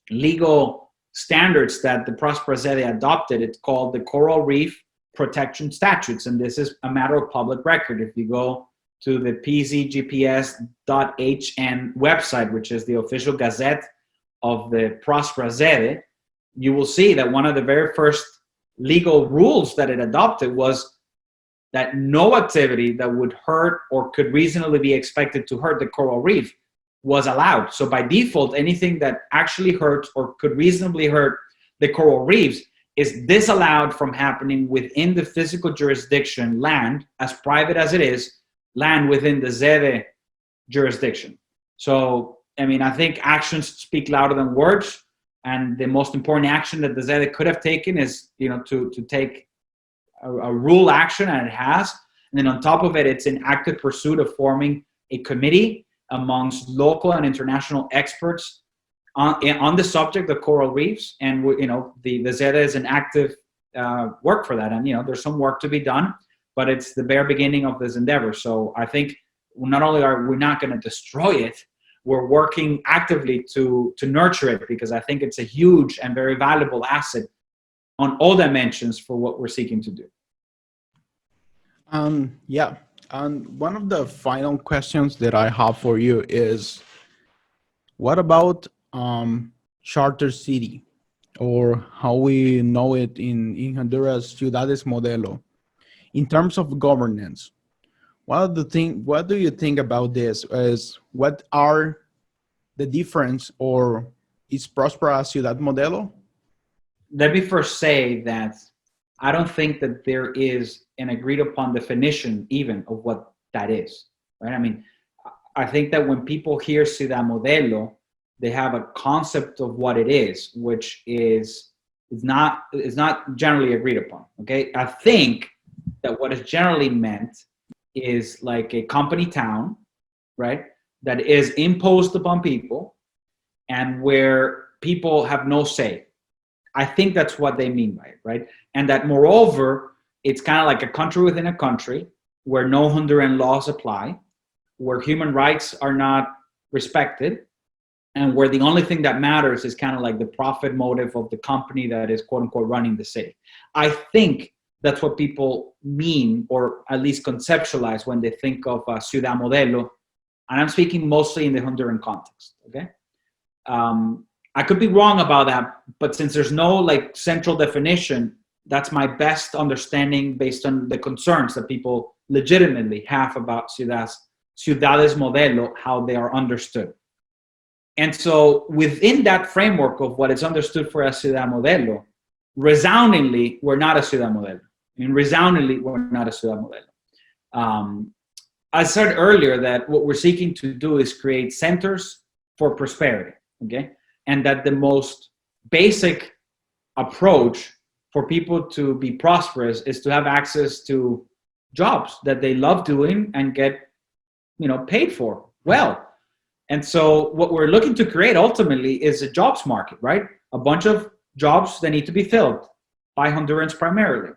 legal standards that the Próspera ZEDE adopted, it's called the Coral Reef Protection Statutes, and this is a matter of public record. If you go to the pzgps.hn website, which is the official gazette of the Próspera ZEDE, you will see that one of the very first legal rules that it adopted was that no activity that would hurt or could reasonably be expected to hurt the coral reef was allowed. So by default, anything that actually hurts or could reasonably hurt the coral reefs is disallowed from happening within the physical jurisdiction, land, as private as it is, land within the ZEDE jurisdiction. So, I think actions speak louder than words. And the most important action that the ZEDE could have taken is, to take a rule action, and it has. And then on top of it, it's in active pursuit of forming a committee amongst local and international experts on the subject of coral reefs. And, the ZEDE is an active work for that. And, there's some work to be done, but it's the bare beginning of this endeavor. So I think not only are we not going to destroy it, we're working actively to nurture it, because I think it's a huge and very valuable asset on all dimensions for what we're seeking to do. Yeah. And one of the final questions that I have for you is, what about charter city, or how we know it in Honduras, ciudades modelo? In terms of governance, What do you think about this? What are the difference, or is Próspera ciudad modelo? Let me first say that I don't think that there is an agreed upon definition even of what that is, right? I mean, I think that when people hear ciudad modelo, they have a concept of what it is, which is not generally agreed upon, okay? I think that what is generally meant is like a company town, right? That is imposed upon people and where people have no say. I think that's what they mean by it, right? And that moreover, it's kind of like a country within a country where no Honduran laws apply, where human rights are not respected, and where the only thing that matters is kind of like the profit motive of the company that is quote unquote running the city. I think that's what people mean, or at least conceptualize when they think of ciudad modelo. And I'm speaking mostly in the Honduran context, okay? I could be wrong about that, but since there's no like central definition, that's my best understanding based on the concerns that people legitimately have about ciudades modelo, how they are understood. And so within that framework of what is understood for a ciudad modelo, resoundingly, we're not a ciudad modelo. I mean, resoundingly, we're not a ciudad modelo. I said earlier that what we're seeking to do is create centers for prosperity, okay? And that the most basic approach for people to be prosperous is to have access to jobs that they love doing and get, paid for well. And so what we're looking to create ultimately is a jobs market, right? A bunch of jobs that need to be filled by Hondurans primarily.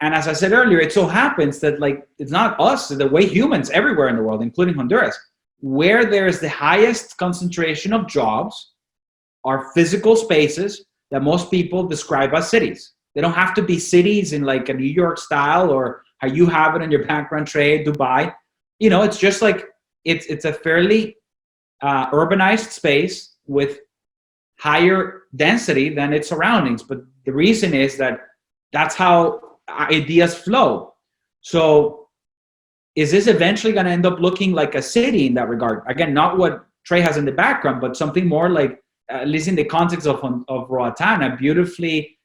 And as I said earlier, it so happens that like, it's not us, the way humans everywhere in the world, including Honduras, where there's the highest concentration of jobs are physical spaces that most people describe as cities. They don't have to be cities in like a New York style or how you have it in your background, Trey, Dubai. It's just like, it's a fairly urbanized space with higher density than its surroundings. But the reason is that that's how ideas flow. So is this eventually going to end up looking like a city in that regard? Again, not what Trey has in the background, but something more like, at least in the context of Roatan, a beautifully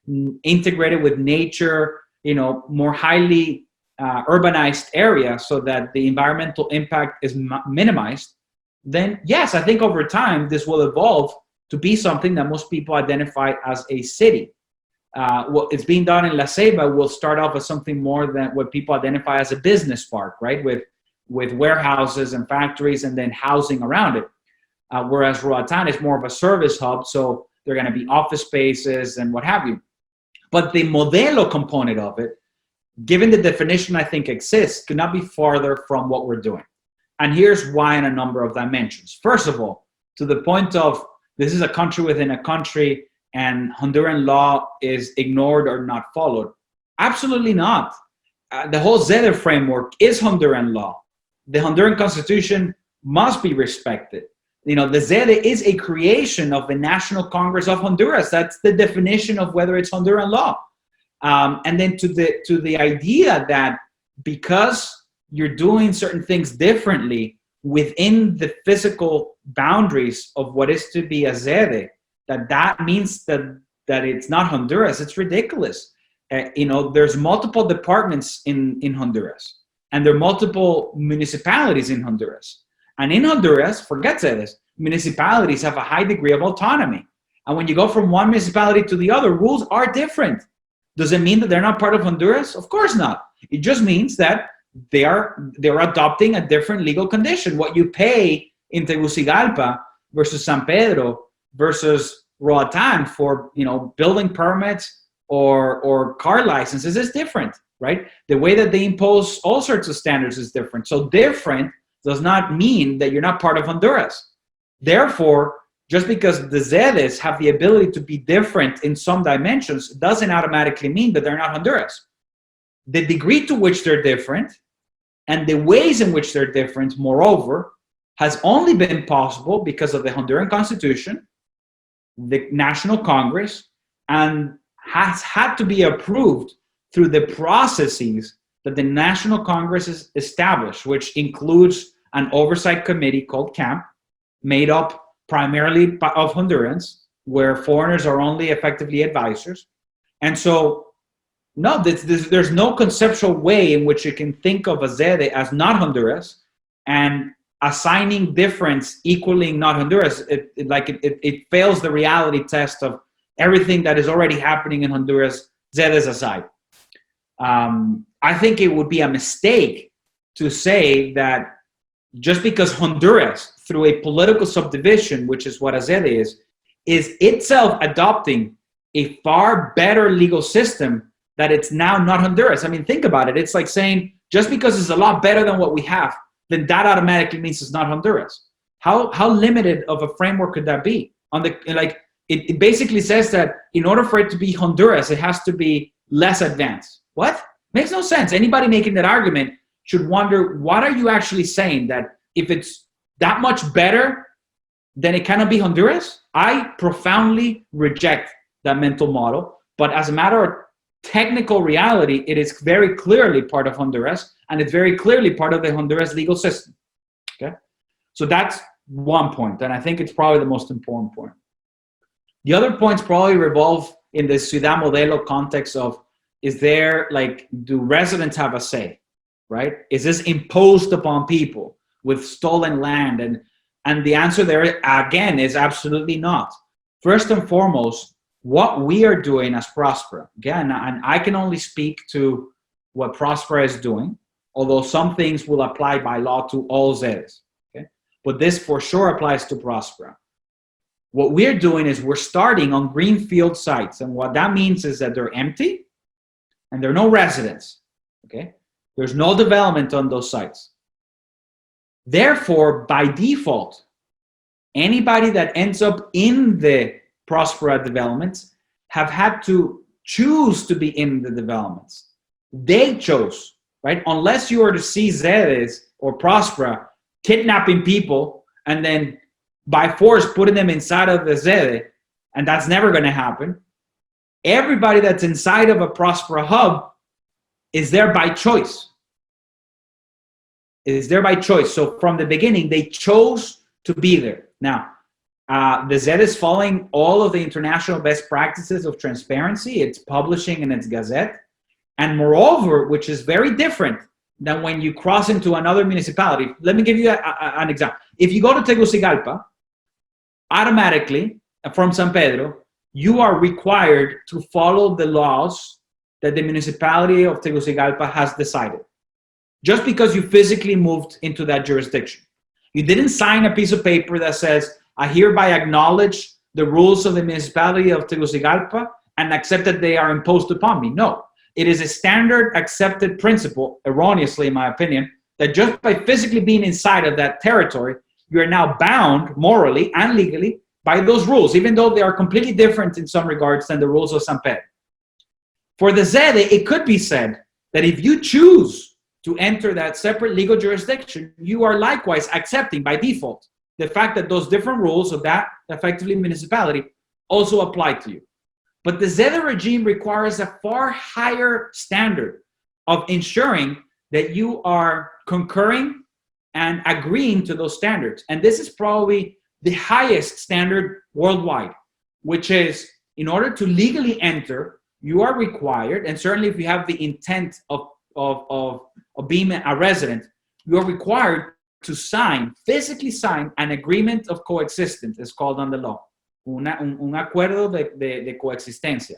integrated with nature, more highly urbanized area so that the environmental impact is minimized, then yes, I think over time, this will evolve to be something that most people identify as a city. What is being done in La Ceiba will start off as something more than what people identify as a business park, right? With warehouses and factories and then housing around it. Whereas Roatan is more of a service hub, so they're going to be office spaces and what have you. But the modelo component of it, given the definition I think exists, could not be farther from what we're doing. And here's why in a number of dimensions. First of all, to the point of this is a country within a country and Honduran law is ignored or not followed. Absolutely not. The whole Zeder framework is Honduran law. The Honduran constitution must be respected. The Zede is a creation of the National Congress of Honduras. That's the definition of whether it's Honduran law. And then to the idea that because you're doing certain things differently within the physical boundaries of what is to be a Zede, that means that it's not Honduras. It's ridiculous. There's multiple departments in Honduras, and there are multiple municipalities in Honduras. And in Honduras, forget this, municipalities have a high degree of autonomy. And when you go from one municipality to the other, rules are different. Does it mean that they're not part of Honduras? Of course not. It just means that they're adopting a different legal condition. What you pay in Tegucigalpa versus San Pedro versus Roatan for building permits or car licenses is different, right? The way that they impose all sorts of standards is different. So different does not mean that you're not part of Honduras. Therefore, just because the Zedes have the ability to be different in some dimensions doesn't automatically mean that they're not Honduras. The degree to which they're different and the ways in which they're different, moreover, has only been possible because of the Honduran Constitution, the National Congress, and has had to be approved through the processes that the National Congress is established, which includes an oversight committee called CAMP, made up primarily of Hondurans, where foreigners are only effectively advisors. And so, no, there's no conceptual way in which you can think of a Zede as not Honduras and assigning difference equaling not Honduras. It fails the reality test of everything that is already happening in Honduras, Zedes aside. I think it would be a mistake to say that just because Honduras, through a political subdivision, which is what a Zede is itself adopting a far better legal system, that it's now not Honduras. I mean, think about it. It's like saying, just because it's a lot better than what we have, then that automatically means it's not Honduras. How limited of a framework could that be? It basically says that in order for it to be Honduras, it has to be less advanced. What? Makes no sense. Anybody making that argument should wonder, what are you actually saying? That if it's that much better, then it cannot be Honduras? I profoundly reject that mental model. But as a matter of technical reality, it is very clearly part of Honduras, and it's very clearly part of the Honduras legal system. Okay? So that's one point, and I think it's probably the most important point. The other points probably revolve in the Ciudad Modelo context of, do residents have a say, right? Is this imposed upon people with stolen land? And the answer there, again, is absolutely not. First and foremost, what we are doing as Próspera, again, and I can only speak to what Próspera is doing, although some things will apply by law to all Zedes, okay? But this for sure applies to Próspera. What we're doing is we're starting on greenfield sites, and what that means is that they're empty and there are no residents, okay? There's no development on those sites. Therefore, by default, anybody that ends up in the Próspera developments have had to choose to be in the developments. They chose, right? Unless you are to see Zedes or Próspera kidnapping people and then by force putting them inside of the Zede, and that's never going to happen. Everybody that's inside of a Próspera hub is there by choice. It is there by choice. So from the beginning, they chose to be there. Now, the Zed is following all of the international best practices of transparency. It's publishing in its gazette. And moreover, which is very different than when you cross into another municipality. Let me give you an example. If you go to Tegucigalpa, automatically, from San Pedro, you are required to follow the laws that the municipality of Tegucigalpa has decided. Just because you physically moved into that jurisdiction. You didn't sign a piece of paper that says, I hereby acknowledge the rules of the municipality of Tegucigalpa and accept that they are imposed upon me. No, it is a standard accepted principle, erroneously in my opinion, that just by physically being inside of that territory, you are now bound morally and legally by those rules, even though they are completely different in some regards than the rules of San Pedro. For the Zede, it could be said that if you choose to enter that separate legal jurisdiction, you are likewise accepting by default the fact that those different rules of that effectively municipality also apply to you. But the Zede regime requires a far higher standard of ensuring that you are concurring and agreeing to those standards. And this is probably the highest standard worldwide, which is in order to legally enter, you are required, and certainly if you have the intent of being a resident, you are required to physically sign an agreement of coexistence, it's called on the law, un acuerdo de coexistencia,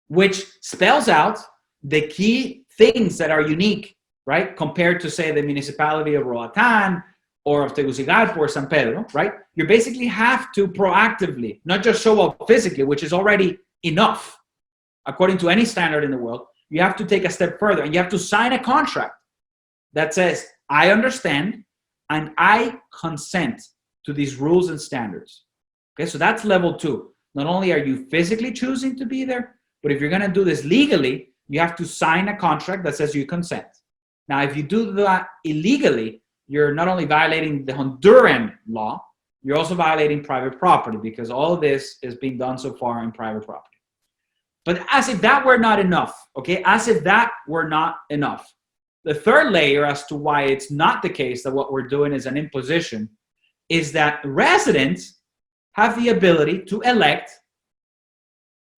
which spells out the key things that are unique, right, compared to, say, the municipality of Roatán or of Tegucigalpa or San Pedro, right? You basically have to proactively, not just show up physically, which is already enough, according to any standard in the world. You have to take a step further and you have to sign a contract that says, I understand and I consent to these rules and standards. Okay, so that's level 2. Not only are you physically choosing to be there, but if you're going to do this legally, you have to sign a contract that says you consent. Now, if you do that illegally, you're not only violating the Honduran law, you're also violating private property, because all of this is being done so far in private property. But as if that were not enough, okay? As if that were not enough. The third layer as to why it's not the case that what we're doing is an imposition is that residents have the ability to elect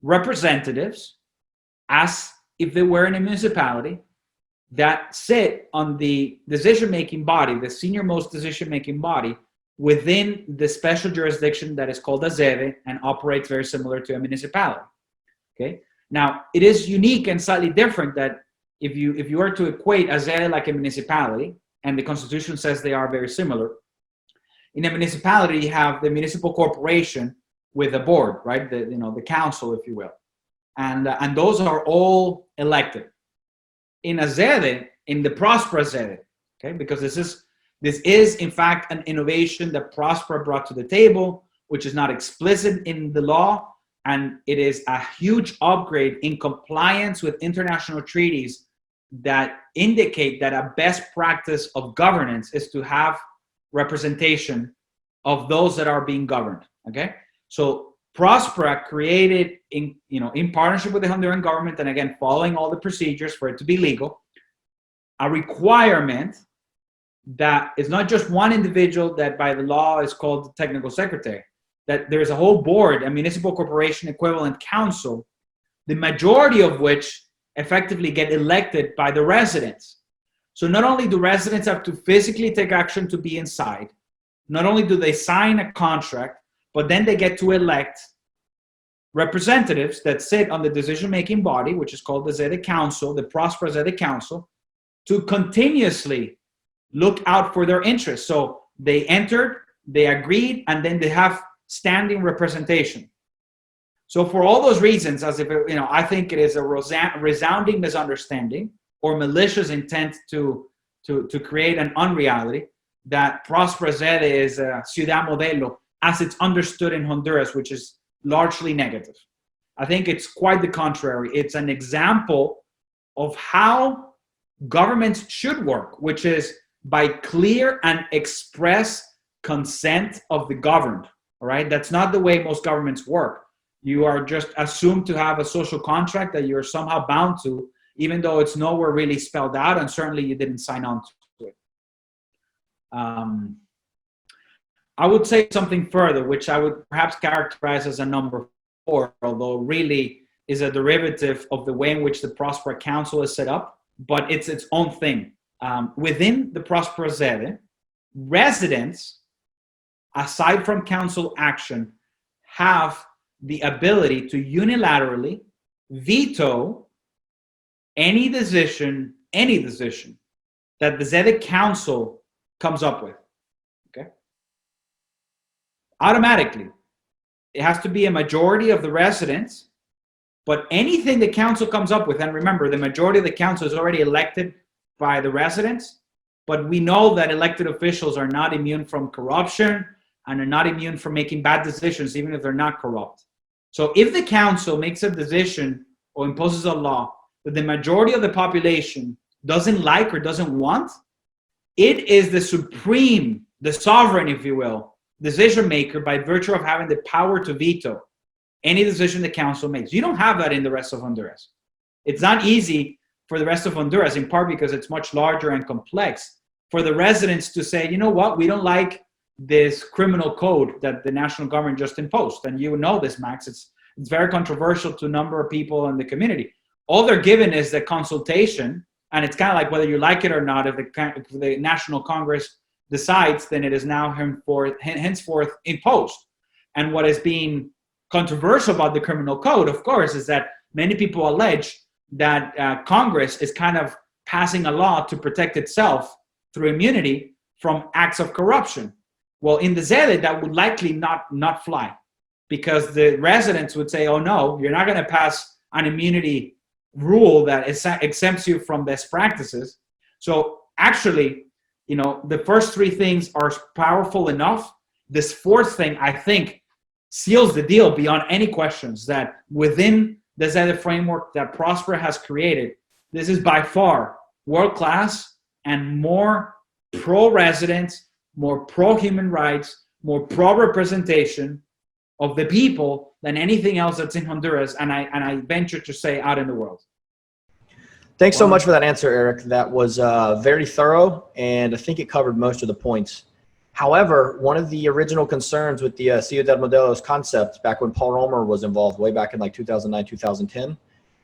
representatives as if they were in a municipality that sit on the decision-making body, the senior-most decision-making body within the special jurisdiction that is called a sede and operates very similar to a municipality. Okay. Now, it is unique and slightly different that if you are to equate a sede like a municipality, and the Constitution says they are very similar, in a municipality you have the municipal corporation with a board, right? The council, if you will, and those are all elected. In a sede, in the Próspera sede, okay, because this is in fact an innovation that Próspera brought to the table, which is not explicit in the law. And it is a huge upgrade in compliance with international treaties that indicate that a best practice of governance is to have representation of those that are being governed. Okay, so Próspera created in partnership with the Honduran government, and again following all the procedures for it to be legal, a requirement that is not just one individual that by the law is called the technical secretary, that there's a whole board, a municipal corporation equivalent council, the majority of which effectively get elected by the residents. So not only do residents have to physically take action to be inside, not only do they sign a contract, but then they get to elect representatives that sit on the decision-making body, which is called the Sede Council, the Próspera Sede Council, to continuously look out for their interests. So they entered, they agreed, and then they have standing representation. So for all those reasons, as if I think it is a resounding misunderstanding or malicious intent to create an unreality that Próspera Sede is a ciudad modelo as it's understood in Honduras, which is largely negative. I think it's quite the contrary. It's an example of how governments should work, which is by clear and express consent of the governed. All right, that's not the way most governments work. You are just assumed to have a social contract that you're somehow bound to, even though it's nowhere really spelled out, and certainly you didn't sign on to it. I would say something further, which I would perhaps characterize as a number 4, although really is a derivative of the way in which the Próspera Council is set up, but it's its own thing. Within the Próspera Sede, residents, aside from council action, have the ability to unilaterally veto any decision that the Sede Council comes up with. Okay? Automatically. It has to be a majority of the residents, but anything the council comes up with, and remember, the majority of the council is already elected by the residents, but we know that elected officials are not immune from corruption and are not immune from making bad decisions, even if they're not corrupt. So if the council makes a decision or imposes a law that the majority of the population doesn't like or doesn't want, it is the supreme, the sovereign, if you will, decision maker by virtue of having the power to veto any decision the council makes. You don't have that in the rest of Honduras. It's not easy for the rest of Honduras, in part because it's much larger and complex, for the residents to say, you know what, we don't like this criminal code that the national government just imposed. And you know this, Max, it's very controversial to a number of people in the community. All they're given is the consultation, and it's kind of like whether you like it or not, if the National Congress decides, then it is now henceforth imposed. And what is being controversial about the criminal code, of course, is that many people allege that Congress is kind of passing a law to protect itself through immunity from acts of corruption. Well, in the Sede, that would likely not fly, because the residents would say, oh no, you're not going to pass an immunity rule that exempts you from best practices. So actually, the first 3 things are powerful enough. This 4th thing, I think, seals the deal beyond any questions, that within the Sede framework that Próspera has created, this is by far world-class and more pro-residents, more pro-human rights, more pro-representation of the people than anything else that's in Honduras, and I venture to say out in the world. Thanks so much for that answer, Eric. That was very thorough, and I think it covered most of the points. However, one of the original concerns with the Ciudad Modelos concept back when Paul Romer was involved way back in like 2009, 2010,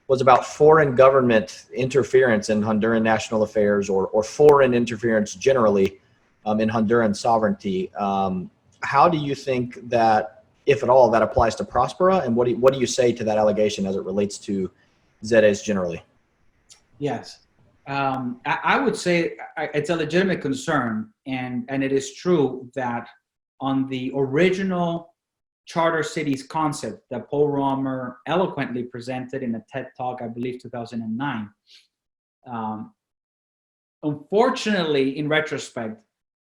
was about foreign government interference in Honduran national affairs or foreign interference generally in Honduran sovereignty. How do you think that, if at all, that applies to Próspera, and what do you say to that allegation as it relates to ZEDEs generally? Yes. I would say it's a legitimate concern, and it is true that on the original charter cities concept that Paul Romer eloquently presented in a TED Talk, I believe 2009, unfortunately, in retrospect,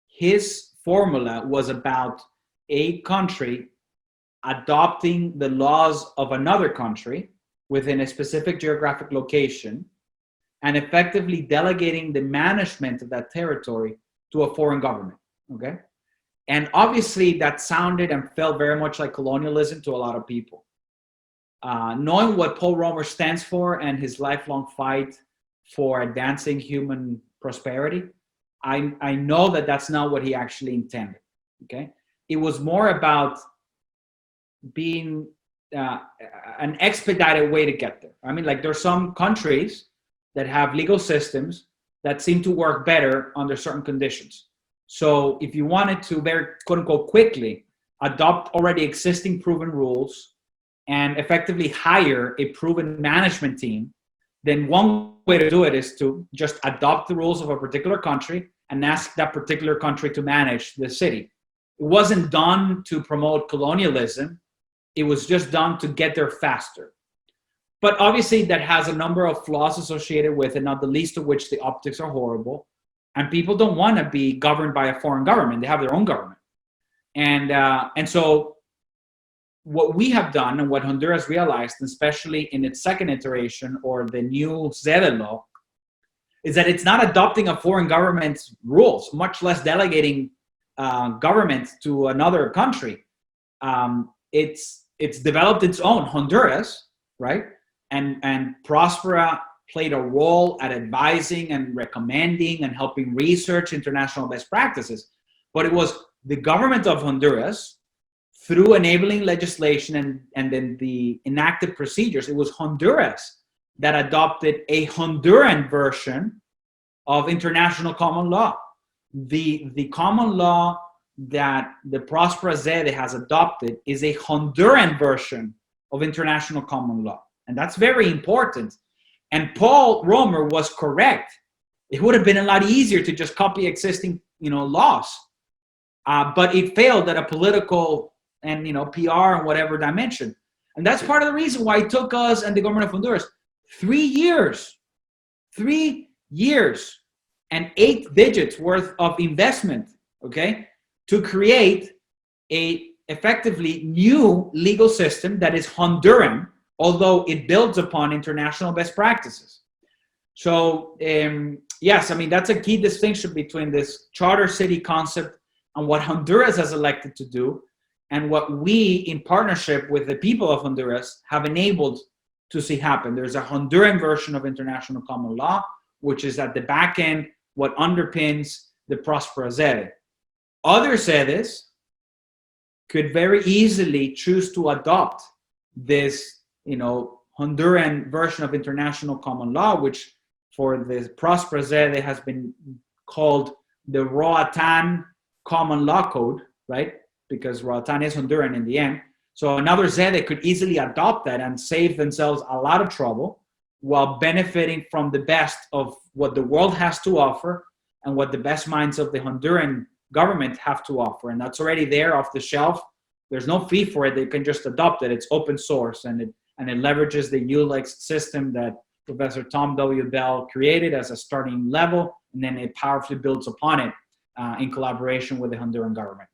his formula was about a country adopting the laws of another country within a specific geographic location and effectively delegating the management of that territory to a foreign government, okay? And obviously that sounded and felt very much like colonialism to a lot of people. Knowing what Paul Romer stands for and his lifelong fight for advancing human prosperity, I know that that's not what he actually intended, okay? It was more about being an expedited way to get there. I mean, like there's some countries that have legal systems that seem to work better under certain conditions. So if you wanted to very quote unquote quickly adopt already existing proven rules and effectively hire a proven management team, then one way to do it is to just adopt the rules of a particular country and ask that particular country to manage the city. It wasn't done to promote colonialism. It was just done to get there faster. But obviously that has a number of flaws associated with it, not the least of which the optics are horrible. And people don't want to be governed by a foreign government. They have their own government. And so what we have done and what Honduras realized, especially in its second iteration or the new ZEDE law, is that it's not adopting a foreign government's rules, much less delegating government to another country. It's developed its own, Honduras, right? And Próspera played a role at advising and recommending and helping research international best practices. But it was the government of Honduras, through enabling legislation and then the enacted procedures, it was Honduras that adopted a Honduran version of international common law. The common law that the Próspera ZEDE has adopted is a Honduran version of international common law. And that's very important. And Paul Romer was correct. It would have been a lot easier to just copy existing, laws. But it failed at a political and, PR and whatever dimension. And that's part of the reason why it took us and the government of Honduras 3 years, 3 years and 8 digits worth of investment, okay, to create a effectively new legal system that is Honduran, although it builds upon international best practices. So yes, I mean, that's a key distinction between this charter city concept and what Honduras has elected to do and what we, in partnership with the people of Honduras, have enabled to see happen. There's a Honduran version of international common law, which is at the back end what underpins the Próspera ZEDE. Other ZEDEs could very easily choose to adopt this, Honduran version of international common law, which for the Próspera ZEDE has been called the Roatan Common Law Code, right? Because Roatan is Honduran in the end. So another ZEDE could easily adopt that and save themselves a lot of trouble while benefiting from the best of what the world has to offer and what the best minds of the Honduran government have to offer. And that's already there off the shelf. There's no fee for it. They can just adopt it. It's open source and it leverages the ULEX system that Professor Tom W. Bell created as a starting level, and then it powerfully builds upon it in collaboration with the Honduran government.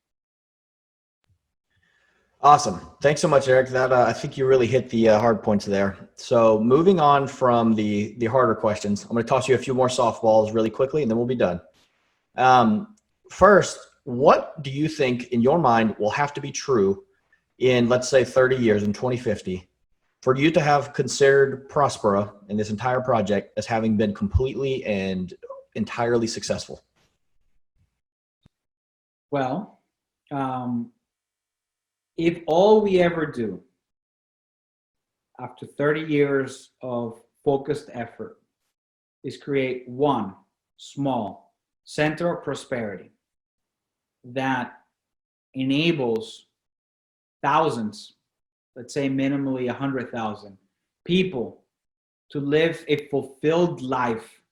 Awesome. Thanks so much, Eric. That I think you really hit the hard points there. So moving on from the harder questions, I'm going to toss you a few more softballs really quickly, and then we'll be done. First, what do you think in your mind will have to be true in, let's say, 30 years, in 2050, for you to have considered Próspera and this entire project as having been completely and entirely successful? Well, if all we ever do after 30 years of focused effort is create one small center of prosperity that enables thousands, let's say minimally 100,000 people to live a fulfilled life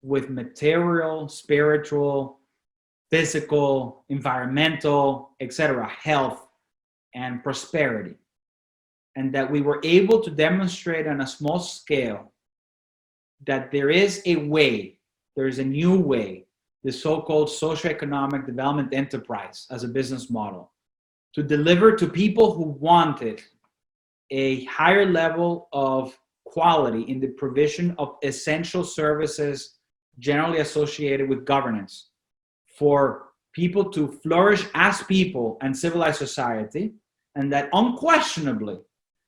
with material, spiritual, physical, environmental, etc., health and prosperity, and that we were able to demonstrate on a small scale that there is a way, there is a new way, the so-called socio-economic development enterprise as a business model, to deliver to people who wanted a higher level of quality in the provision of essential services generally associated with governance, for people to flourish as people and civilized society, and that unquestionably,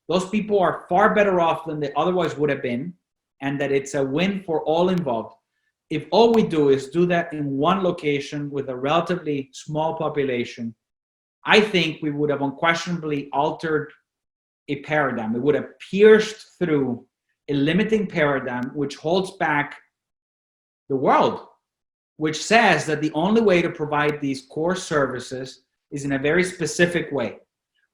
those people are far better off than they otherwise would have been, and that it's a win for all involved. If all we do is do that in one location with a relatively small population, I think we would have unquestionably altered a paradigm. We would have pierced through a limiting paradigm which holds back the world, which says that the only way to provide these core services is in a very specific way,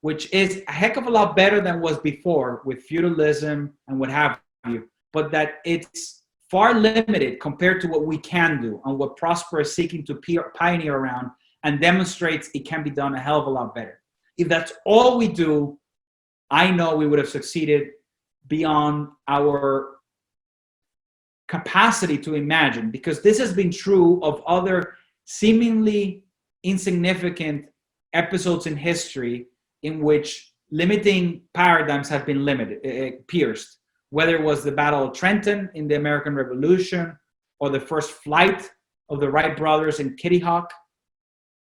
which is a heck of a lot better than was before with feudalism and what have you, but that it's far limited compared to what we can do and what Próspera is seeking to pioneer around, and demonstrates it can be done a hell of a lot better. If that's all we do, I know we would have succeeded beyond our capacity to imagine, because this has been true of other seemingly insignificant episodes in history in which limiting paradigms have been pierced, whether it was the Battle of Trenton in the American Revolution or the first flight of the Wright brothers in Kitty Hawk.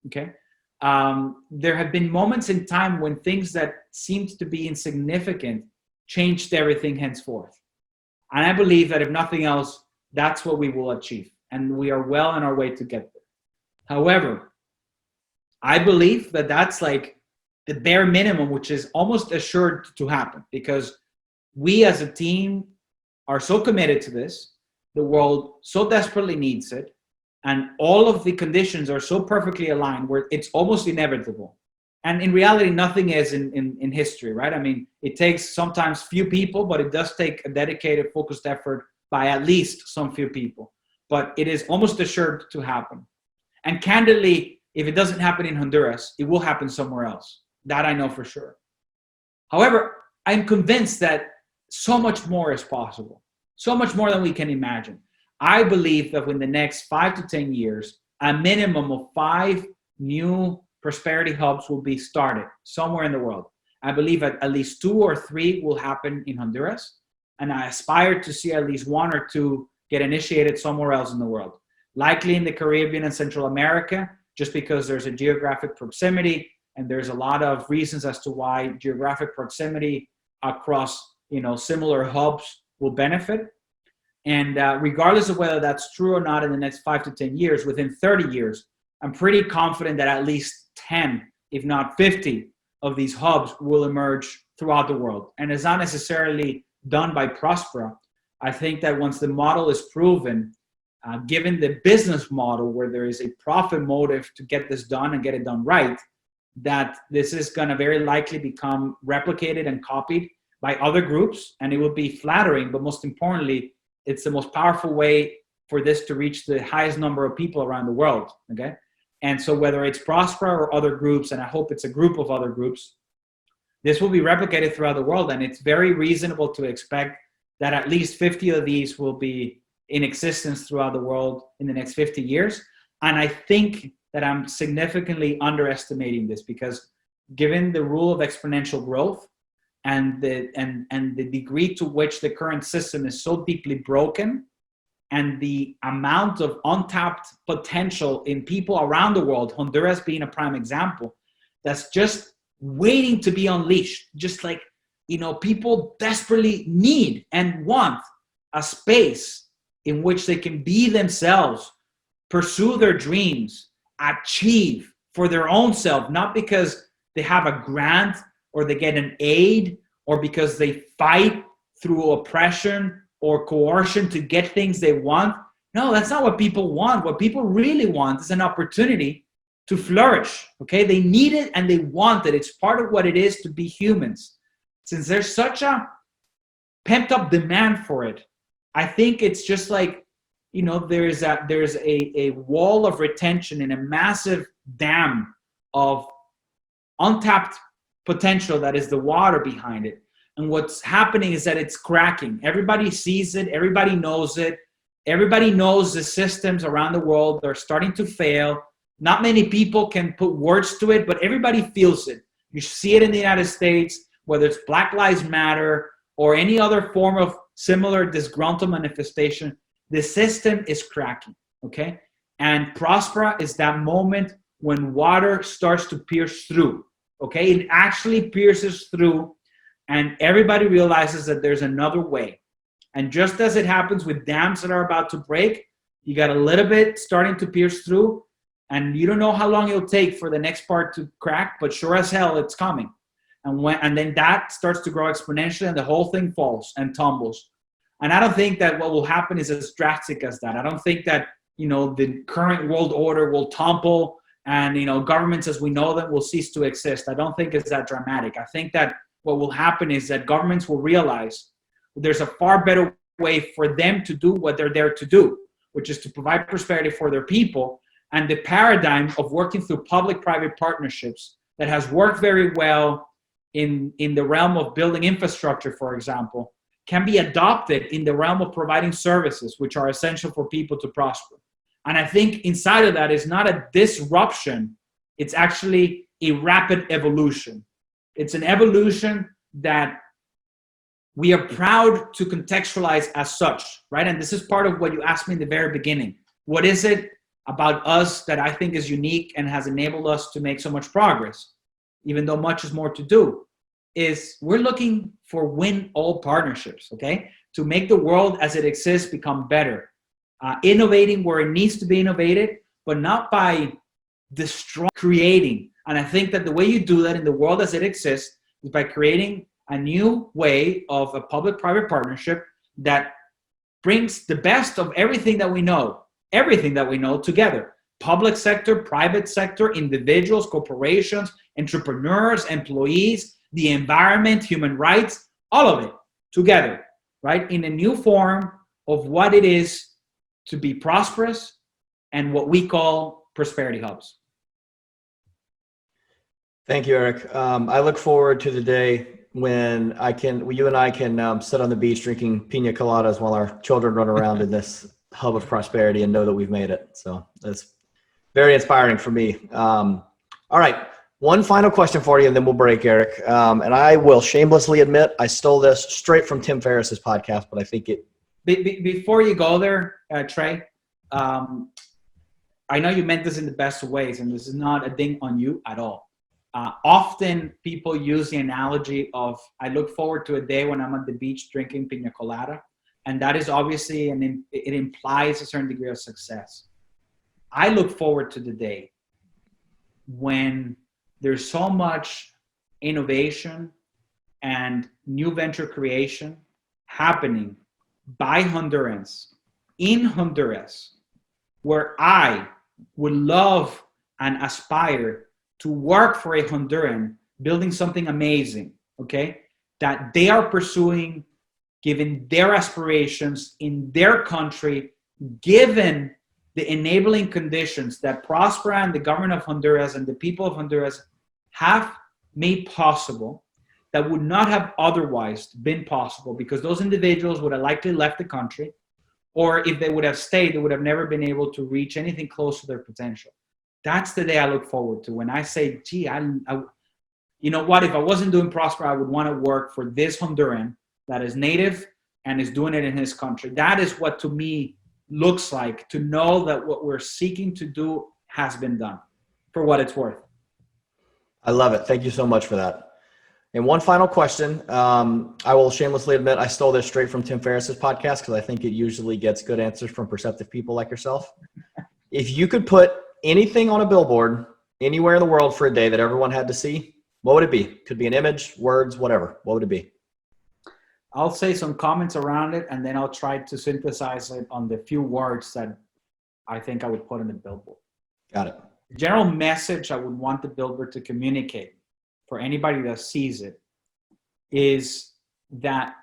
Okay, there have been moments in time when things that seemed to be insignificant changed everything henceforth. And I believe that if nothing else, that's what we will achieve. And we are well on our way to get there. However, I believe that that's like the bare minimum, which is almost assured to happen, because we as a team are so committed to this. The world so desperately needs it. And all of the conditions are so perfectly aligned where it's almost inevitable. And in reality, nothing is in history, right? I mean, it takes sometimes few people, but it does take a dedicated, focused effort by at least some few people. But it is almost assured to happen. And candidly, if it doesn't happen in Honduras, it will happen somewhere else. That I know for sure. However, I'm convinced that so much more is possible. So much more than we can imagine. I believe that in the next 5 to 10 years, a minimum of 5 new prosperity hubs will be started somewhere in the world. I believe at least 2 or 3 will happen in Honduras, and I aspire to see at least 1 or 2 get initiated somewhere else in the world. Likely in the Caribbean and Central America, just because there's a geographic proximity, and there's a lot of reasons as to why geographic proximity across, similar hubs will benefit. And regardless of whether that's true or not in the next 5 to 10 years, within 30 years, I'm pretty confident that at least 10, if not 50 of these hubs will emerge throughout the world. And it's not necessarily done by Próspera. I think that once the model is proven, given the business model where there is a profit motive to get this done and get it done right, that this is going to very likely become replicated and copied by other groups. And it will be flattering, but most importantly, it's the most powerful way for this to reach the highest number of people around the world, okay? And so whether it's Próspera or other groups, and I hope it's a group of other groups, this will be replicated throughout the world. And it's very reasonable to expect that at least 50 of these will be in existence throughout the world in the next 50 years. And I think that I'm significantly underestimating this, because given the rule of exponential growth, and the degree to which the current system is so deeply broken, and the amount of untapped potential in people around the world, Honduras being a prime example, that's just waiting to be unleashed. Just like, people desperately need and want a space in which they can be themselves, pursue their dreams, achieve for their own self, not because they have a grant or they get an aid or because they fight through oppression or coercion to get things they want. No, that's not what people want. What people really want is an opportunity to flourish, okay? They need it and they want it. It's part of what it is to be humans. Since there's such a pent up demand for it, I think it's just like, there's a wall of retention and a massive dam of untapped potential that is the water behind it. And what's happening is that it's cracking. Everybody sees it. Everybody knows it. Everybody knows the systems around the world are starting to fail. Not many people can put words to it, but everybody feels it. You see it in the United States, whether it's Black Lives Matter or any other form of similar disgruntled manifestation. The system is cracking, okay? And Próspera is that moment when water starts to pierce through, okay? It actually pierces through, and everybody realizes that there's another way. And just as it happens with dams that are about to break, you got a little bit starting to pierce through, and you don't know how long it'll take for the next part to crack, but sure as hell it's coming. And then that starts to grow exponentially, and the whole thing falls and tumbles. And I don't think that what will happen is as drastic as that. I don't think that, the current world order will topple and, governments as we know them will cease to exist. I don't think it's that dramatic. I think that what will happen is that governments will realize there's a far better way for them to do what they're there to do, which is to provide prosperity for their people. And the paradigm of working through public-private partnerships that has worked very well in the realm of building infrastructure, for example, can be adopted in the realm of providing services, which are essential for people to prosper. And I think inside of that is not a disruption. It's actually a rapid evolution. It's an evolution that we are proud to contextualize as such, right? And this is part of what you asked me in the very beginning. What is it about us that I think is unique and has enabled us to make so much progress, even though much is more to do? Is we're looking for win-all partnerships, okay? To make the world as it exists become better. Innovating where it needs to be innovated, but not by destroying, creating. And I think that the way you do that in the world as it exists is by creating a new way of a public-private partnership that brings the best of everything that we know together. Public sector, private sector, individuals, corporations, entrepreneurs, employees, the environment, human rights, all of it together, right? In a new form of what it is to be prosperous and what we call prosperity hubs. Thank you, Erick. I look forward to the day when you and I can sit on the beach drinking pina coladas while our children run around in this hub of prosperity and know that we've made it. So that's very inspiring for me. All right. One final question for you, and then we'll break, Erick. And I will shamelessly admit I stole this straight from Tim Ferriss's podcast, but I think it. Before you go there, Trey, I know you meant this in the best of ways, and this is not a ding on you at all. Often people use the analogy of, I look forward to a day when I'm at the beach drinking pina colada, and that is obviously, it implies a certain degree of success. I look forward to the day when there's so much innovation and new venture creation happening by Hondurans in Honduras, where I would love and aspire to work for a Honduran building something amazing, okay, that they are pursuing, given their aspirations in their country, given the enabling conditions that Próspera and the government of Honduras and the people of Honduras have made possible, that would not have otherwise been possible because those individuals would have likely left the country, or if they would have stayed, they would have never been able to reach anything close to their potential. That's the day I look forward to when I say, gee, you know what, if I wasn't doing Próspera, I would want to work for this Honduran that is native and is doing it in his country. That is what to me looks like, to know that what we're seeking to do has been done, for what it's worth. I love it. Thank you so much for that. And one final question. I will shamelessly admit I stole this straight from Tim Ferriss's podcast because I think it usually gets good answers from perceptive people like yourself. If you could put anything on a billboard anywhere in the world for a day that everyone had to see, what would it be? Could be an image, words, whatever. What would it be? I'll say some comments around it, and then I'll try to synthesize it on the few words that I think I would put in the billboard. Got it. The general message I would want the billboard to communicate for anybody that sees it is that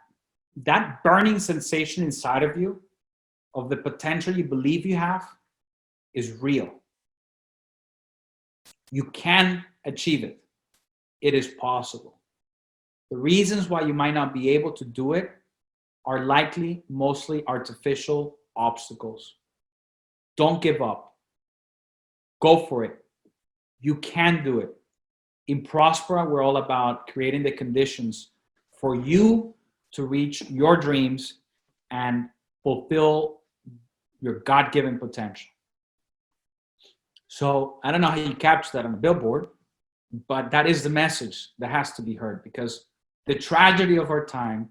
burning sensation inside of you of the potential you believe you have is real. You can achieve it. It is possible. The reasons why you might not be able to do it are likely mostly artificial obstacles. Don't give up. Go for it. You can do it. In Próspera, we're all about creating the conditions for you to reach your dreams and fulfill your God-given potential. So I don't know how you capture that on the billboard, but that is the message that has to be heard, because the tragedy of our time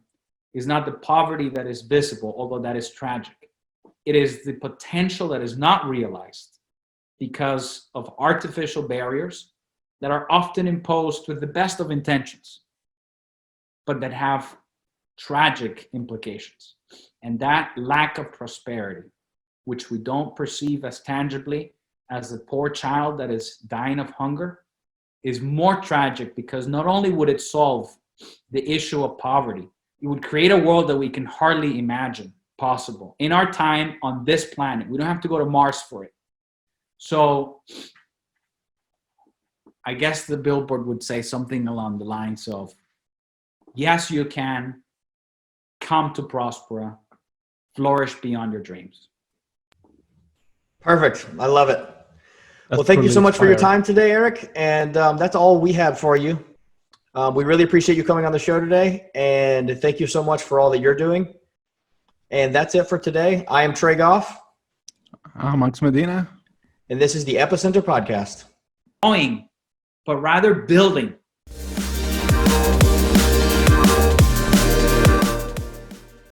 is not the poverty that is visible, although that is tragic. It is the potential that is not realized because of artificial barriers that are often imposed with the best of intentions, but that have tragic implications. And that lack of prosperity, which we don't perceive as tangibly as the poor child that is dying of hunger, is more tragic because not only would it solve the issue of poverty, it would create a world that we can hardly imagine possible in our time on this planet. We don't have to go to Mars for it. So I guess the billboard would say something along the lines of, yes, you can come to Próspera, flourish beyond your dreams. Perfect. I love it. That's well, thank you so much for your inspiring. time today, Eric. And that's all we have for you. We really appreciate you coming on the show today. And thank you so much for all that you're doing. And that's it for today. I am Trey Goff. I'm Max Medina. And this is the Epicenter Podcast. But rather building.